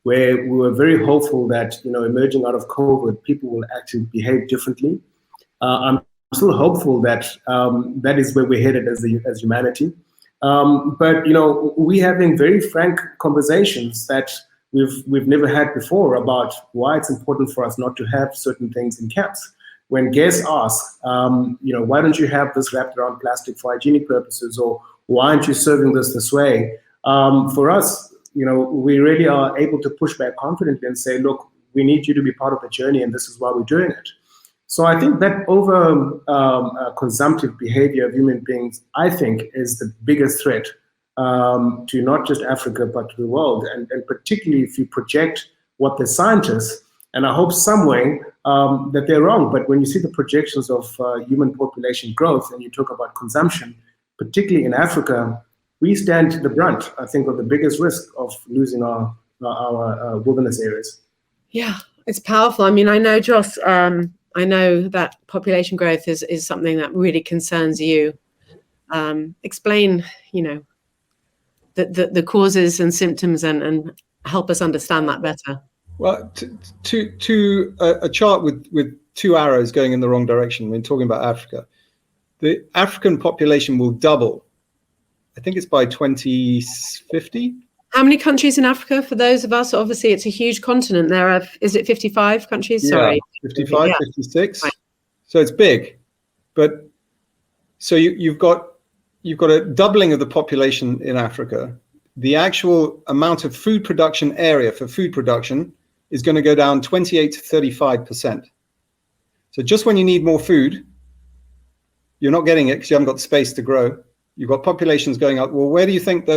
where we were very hopeful that, emerging out of COVID, people will actually behave differently. I'm still hopeful that that is where we're headed as humanity. But, we're having very frank conversations that we've never had before about why it's important for us not to have certain things in caps. When guests ask, why don't you have this wrapped around plastic for hygienic purposes, or why aren't you serving this way? For us, we really are able to push back confidently and say, look, we need you to be part of the journey, and this is why we're doing it. So I think that over consumptive behavior of human beings, I think, is the biggest threat to not just Africa, but to the world. And particularly if you project what the scientists, and I hope some way that they're wrong, but when you see the projections of human population growth and you talk about consumption, particularly in Africa, we stand the brunt, I think, of the biggest risk of losing our wilderness areas. Yeah, it's powerful. I mean, I know, Joss, I know that population growth is something that really concerns you. Explain, the causes and symptoms, and help us understand that better. Well, to a chart with two arrows going in the wrong direction. When talking about Africa, the African population will double. I think it's by 2050, How many countries in Africa for those of us? Obviously, it's a huge continent. There are, is it 55 countries? Sorry. 55, Yeah. 56. Right. So it's big. But so you've got a doubling of the population in Africa. The actual amount of food production area for food production is going to go down 28 to 35%. So just when you need more food, you're not getting it because you haven't got the space to grow. You've got populations going up. Well, where do you think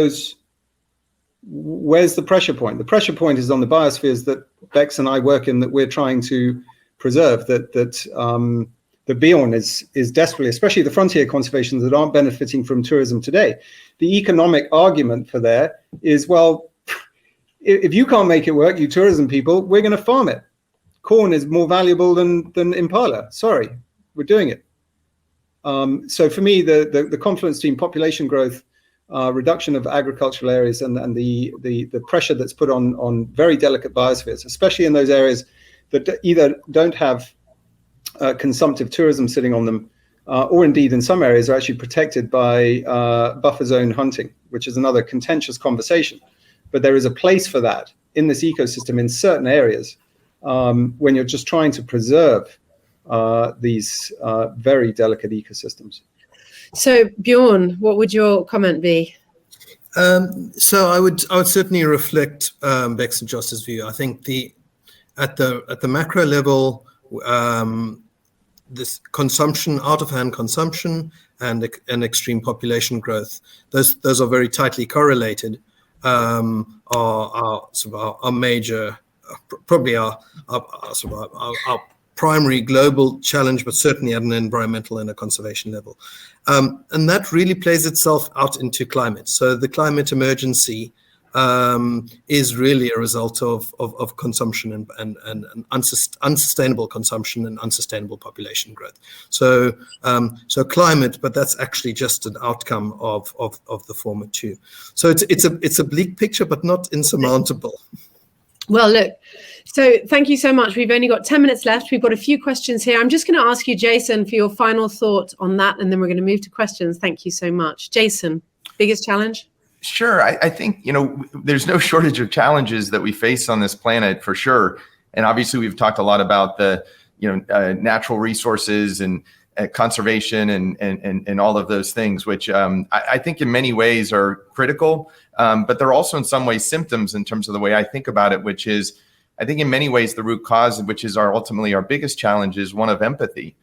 where's the pressure point? The pressure point is on the biospheres that Bex and I work in, that we're trying to preserve, that Bjorn is desperately, especially the frontier conservations that aren't benefiting from tourism today. The economic argument for there is, well, if you can't make it work, you tourism people, we're going to farm it. Corn is more valuable than impala. Sorry, we're doing it. So for me, the confluence between population growth, reduction of agricultural areas, and the pressure that's put on very delicate biospheres, especially in those areas that either don't have consumptive tourism sitting on them, or indeed in some areas are actually protected by buffer zone hunting, which is another contentious conversation. But there is a place for that in this ecosystem in certain areas when you're just trying to preserve these very delicate ecosystems. So Bjorn, what would your comment be? So I would certainly reflect Bex and Joss's view. I think at the macro level, this consumption, out of hand consumption, and extreme population growth, those are very tightly correlated. Our major, probably our primary global challenge, but certainly at an environmental and a conservation level. And that really plays itself out into climate. So the climate emergency is really a result of consumption and unsustainable consumption and unsustainable population growth. So climate, but that's actually just an outcome of the former two. So it's a bleak picture, but not insurmountable. Well, look, so thank you so much. We've only got 10 minutes left. We've got a few questions here. I'm just going to ask you, Jason, for your final thought on that, and then we're going to move to questions. Thank you so much. Jason, biggest challenge? Sure. I think, there's no shortage of challenges that we face on this planet for sure. And obviously we've talked a lot about the, natural resources and conservation and all of those things, which I think in many ways are critical. But they're also in some ways symptoms in terms of the way I think about it, which is, I think in many ways the root cause, which is ultimately our biggest challenge, is one of empathy.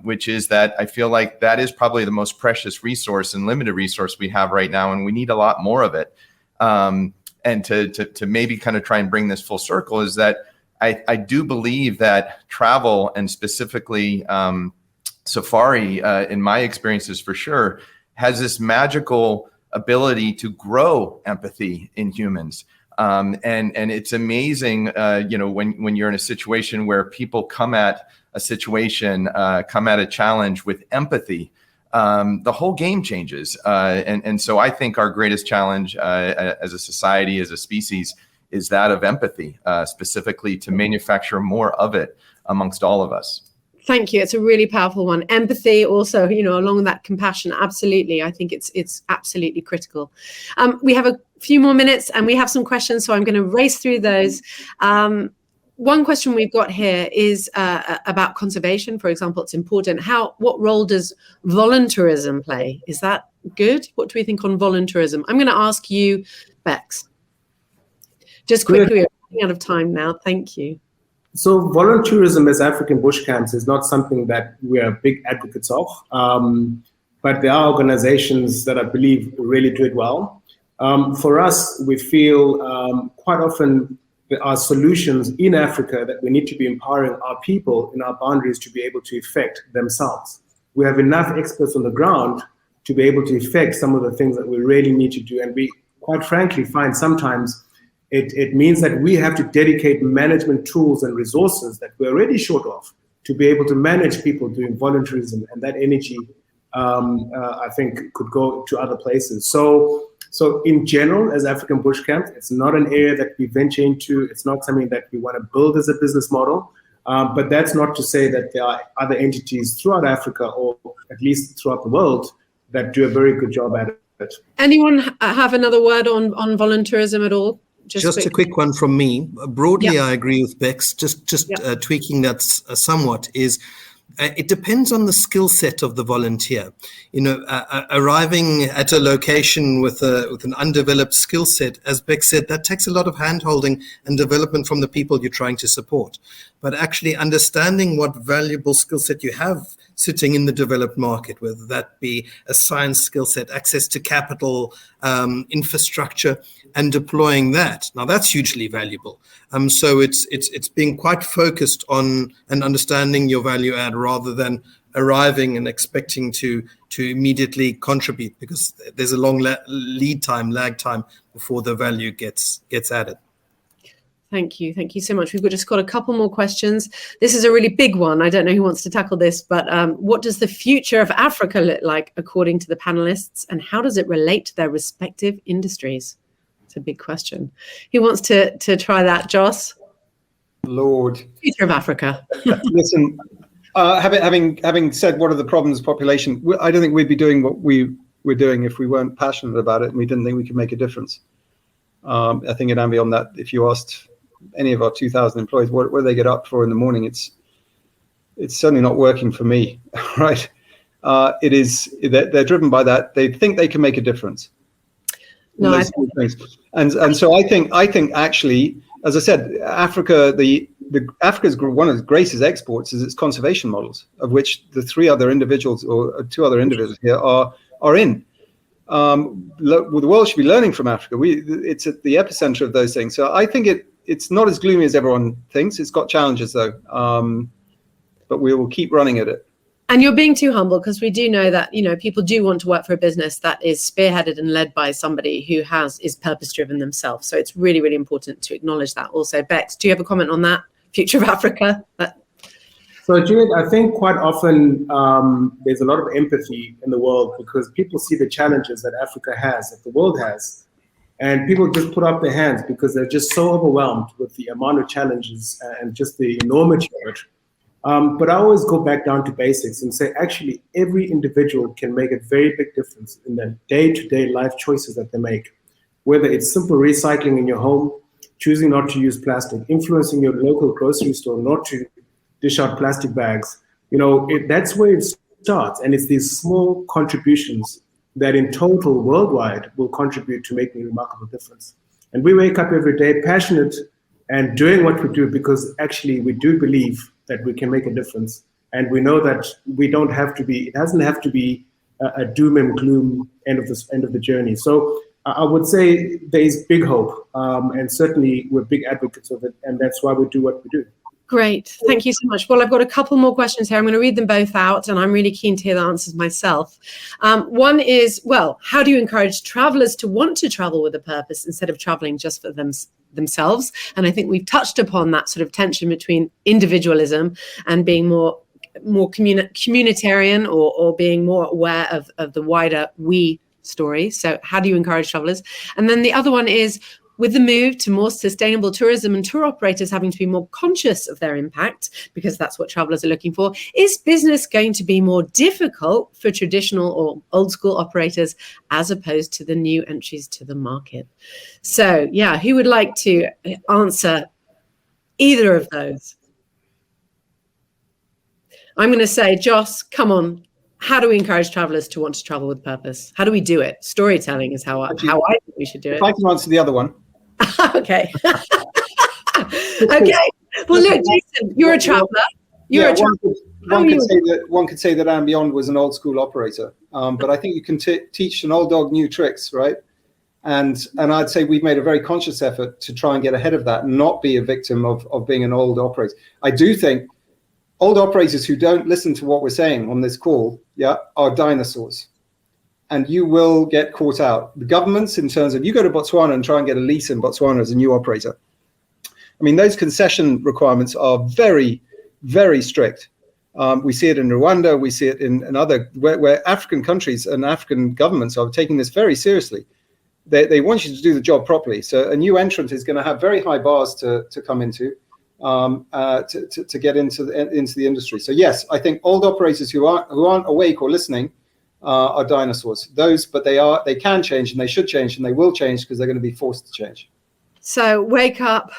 Which is that I feel like that is probably the most precious resource and limited resource we have right now, and we need a lot more of it. And to maybe kind of try and bring this full circle is that I do believe that travel, and specifically safari, in my experiences for sure, has this magical ability to grow empathy in humans. And it's amazing, when you're in a situation where people come at a situation, come at a challenge with empathy, the whole game changes. And so I think our greatest challenge as a society, as a species, is that of empathy, specifically to manufacture more of it amongst all of us. Thank you. It's a really powerful one. Empathy also, along with that compassion. Absolutely. I think it's absolutely critical. We have a few more minutes and we have some questions, so I'm going to race through those. One question we've got here is about conservation. For example, it's important. What role does voluntarism play? Is that good? What do we think on voluntarism? I'm going to ask you, Bex. Just quickly, we're running out of time now. Thank you. So volunteerism as African bush camps is not something that we are big advocates of, but there are organizations that I believe really do it well. For us, we feel quite often there are solutions in Africa that we need to be empowering our people in our boundaries to be able to effect themselves. We have enough experts on the ground to be able to effect some of the things that we really need to do. And we quite frankly find sometimes it means that we have to dedicate management tools and resources that we're already short of to be able to manage people doing volunteerism, and that energy, I think, could go to other places. So in general, as African bush camps, it's not an area that we venture into. It's not something that we want to build as a business model. But that's not to say that there are other entities throughout Africa, or at least throughout the world, that do a very good job at it. Anyone have another word on voluntourism at all? Just a quick one from me. Broadly, Yeah. I agree with Bex. Just tweaking that somewhat is it depends on the skill set of the volunteer. You know, arriving at a location with an undeveloped skill set, as Bex said, that takes a lot of hand-holding and development from the people you're trying to support. But actually understanding what valuable skill set you have sitting in the developed market, whether that be a science skill set, access to capital, infrastructure, and deploying that. Now that's hugely valuable. So it's being quite focused on and understanding your value add rather than arriving and expecting to immediately contribute, because there's a long lag time before the value gets added. Thank you so much. We've just got a couple more questions. This is a really big one. I don't know who wants to tackle this, but what does the future of Africa look like according to the panelists, and how does it relate to their respective industries? It's a big question. Who wants to try that, Joss? Lord. Future of Africa. Listen, having said what are the problems of population, I don't think we'd be doing what we were doing if we weren't passionate about it and we didn't think we could make a difference. I think and beyond that, if you asked any of our 2,000 employees what they get up for in the morning, it's certainly not working for me, right? It is, they're driven by that. They think they can make a difference. No, and so I think actually, as I said, Africa, Africa's one of the greatest exports is its conservation models, of which the two other individuals here are in. The world should be learning from Africa. It's at the epicenter of those things. So I think it's not as gloomy as everyone thinks. It's got challenges though, but we will keep running at it. And you're being too humble, because we do know that, people do want to work for a business that is spearheaded and led by somebody who is purpose-driven themselves. So it's really, really important to acknowledge that. Also, Bex, do you have a comment on that? Future of Africa? So, Juliet, I think quite often there's a lot of empathy in the world because people see the challenges that Africa has, that the world has, and people just put up their hands because they're just so overwhelmed with the amount of challenges and just the enormity of it. But I always go back down to basics and say, actually, every individual can make a very big difference in their day-to-day life choices that they make, whether it's simple recycling in your home, choosing not to use plastic, influencing your local grocery store not to dish out plastic bags. That's where it starts. And it's these small contributions that in total worldwide will contribute to making a remarkable difference. And we wake up every day passionate and doing what we do because actually we do believe that we can make a difference. And we know that it doesn't have to be a doom and gloom end of the journey. So I would say there is big hope, and certainly we're big advocates of it, and that's why we do what we do. Great. Thank you so much. Well, I've got a couple more questions here. I'm going to read them both out, and I'm really keen to hear the answers myself. One is, how do you encourage travelers to want to travel with a purpose instead of traveling just for themselves? And I think we've touched upon that sort of tension between individualism and being more communitarian or being more aware of the wider we story. So how do you encourage travelers? And then the other one is, with the move to more sustainable tourism and tour operators having to be more conscious of their impact, because that's what travelers are looking for, is business going to be more difficult for traditional or old school operators as opposed to the new entries to the market? So, who would like to answer either of those? I'm going to say, Joss, come on. How do we encourage travelers to want to travel with purpose? How do we do it? Storytelling is how I think we should do it. If I can answer the other one. Okay. Okay. Well, look, Jason, you're a traveler. One could say that And Beyond was an old school operator, but I think you can teach an old dog new tricks, right? And I'd say we've made a very conscious effort to try and get ahead of that and not be a victim of being an old operator. I do think old operators who don't listen to what we're saying on this call, are dinosaurs. And you will get caught out. The governments, in terms of, you go to Botswana and try and get a lease in Botswana as a new operator. I mean, those concession requirements are very, very strict. We see it in Rwanda. We see it in other, where African countries and African governments are taking this very seriously. They want you to do the job properly. So a new entrant is going to have very high bars to come into, to get into the industry. So yes, I think old operators who aren't awake or listening are dinosaurs. But they can change, and they should change, and they will change because they're going to be forced to change. So wake up.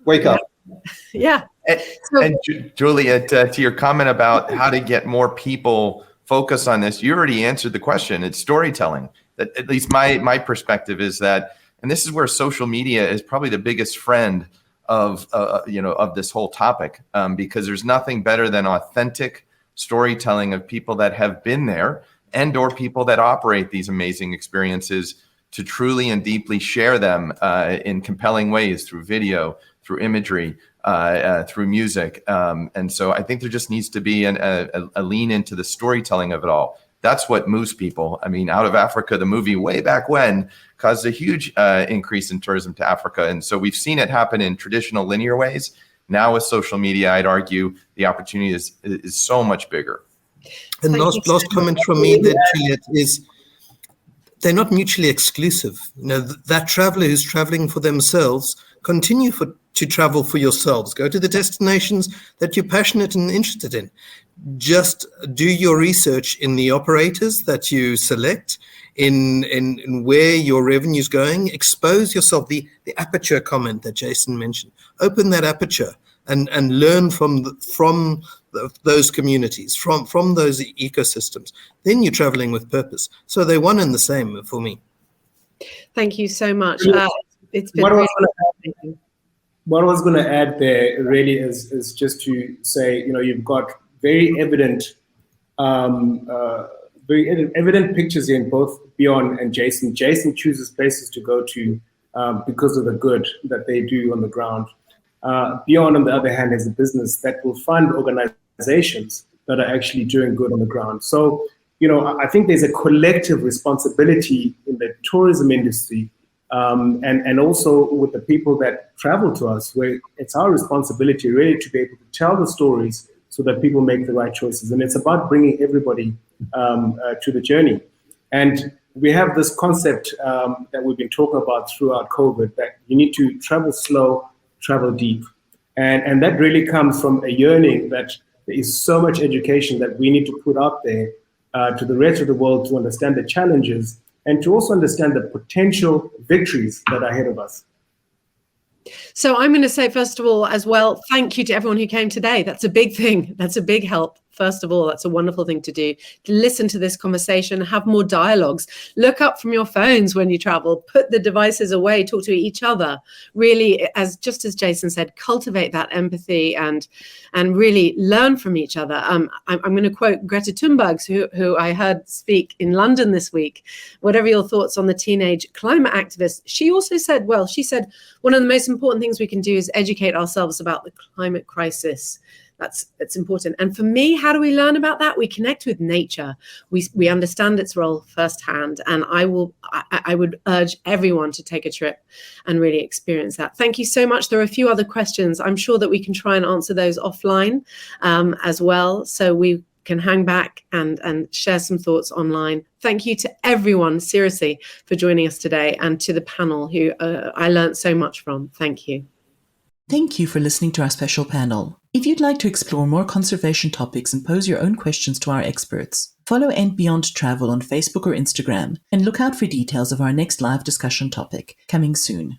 Wake up. Yeah. And Juliet, to your comment about how to get more people focused on this, you already answered the question. It's storytelling. That, at least my perspective is that, and this is where social media is probably the biggest friend of this whole topic, because there's nothing better than authentic storytelling of people that have been there and or people that operate these amazing experiences to truly and deeply share them in compelling ways through video, through imagery, through music. And so I think there just needs to be a lean into the storytelling of it all. That's what moves people. I mean, Out of Africa, the movie way back when, caused a huge increase in tourism to Africa. And so we've seen it happen in traditional linear ways. Now with social media, I'd argue the opportunity is so much bigger. And last comment from me there, Juliet, is they're not mutually exclusive. You know, that traveler who's traveling for themselves, continue to travel for yourselves. Go to the destinations that you're passionate and interested in. Just do your research in the operators that you select, in where your revenue is going. Expose yourself. The aperture comment that Jason mentioned. Open that aperture and learn from those communities, from those ecosystems. Then you're traveling with purpose. So they're one and the same for me. Thank you so much. It's been what I was going to add there really is just to say, you know, you've got very evident pictures in both Bjorn and Jason. Jason chooses places to go to because of the good that they do on the ground. Bjorn, on the other hand, is a business that will fund organizations that are actually doing good on the ground. So, you know, I think there's a collective responsibility in the tourism industry, and also with the people that travel to us, where it's our responsibility really to be able to tell the stories so that people make the right choices. And it's about bringing everybody to the journey. And we have this concept that we've been talking about throughout COVID, that you need to travel slow, travel deep. And that really comes from a yearning that there is so much education that we need to put out there to the rest of the world to understand the challenges and to also understand the potential victories that are ahead of us. So I'm going to say, first of all, as well, thank you to everyone who came today. That's a big thing. That's a big help. First of all, that's a wonderful thing to do. Listen to this conversation, have more dialogues, look up from your phones when you travel, put the devices away, talk to each other. Really, just as Jason said, cultivate that empathy and really learn from each other. I'm going to quote Greta Thunberg, who I heard speak in London this week. Whatever your thoughts on the teenage climate activist, she also said, one of the most important things we can do is educate ourselves about the climate crisis. That's important. And for me, how do we learn about that? We connect with nature. We understand its role firsthand. And I would urge everyone to take a trip and really experience that. Thank you so much. There are a few other questions. I'm sure that we can try and answer those offline as well. So we can hang back and share some thoughts online. Thank you to everyone, seriously, for joining us today, and to the panel who I learned so much from. Thank you. Thank you for listening to our special panel. If you'd like to explore more conservation topics and pose your own questions to our experts, follow And Beyond Travel on Facebook or Instagram, and look out for details of our next live discussion topic coming soon.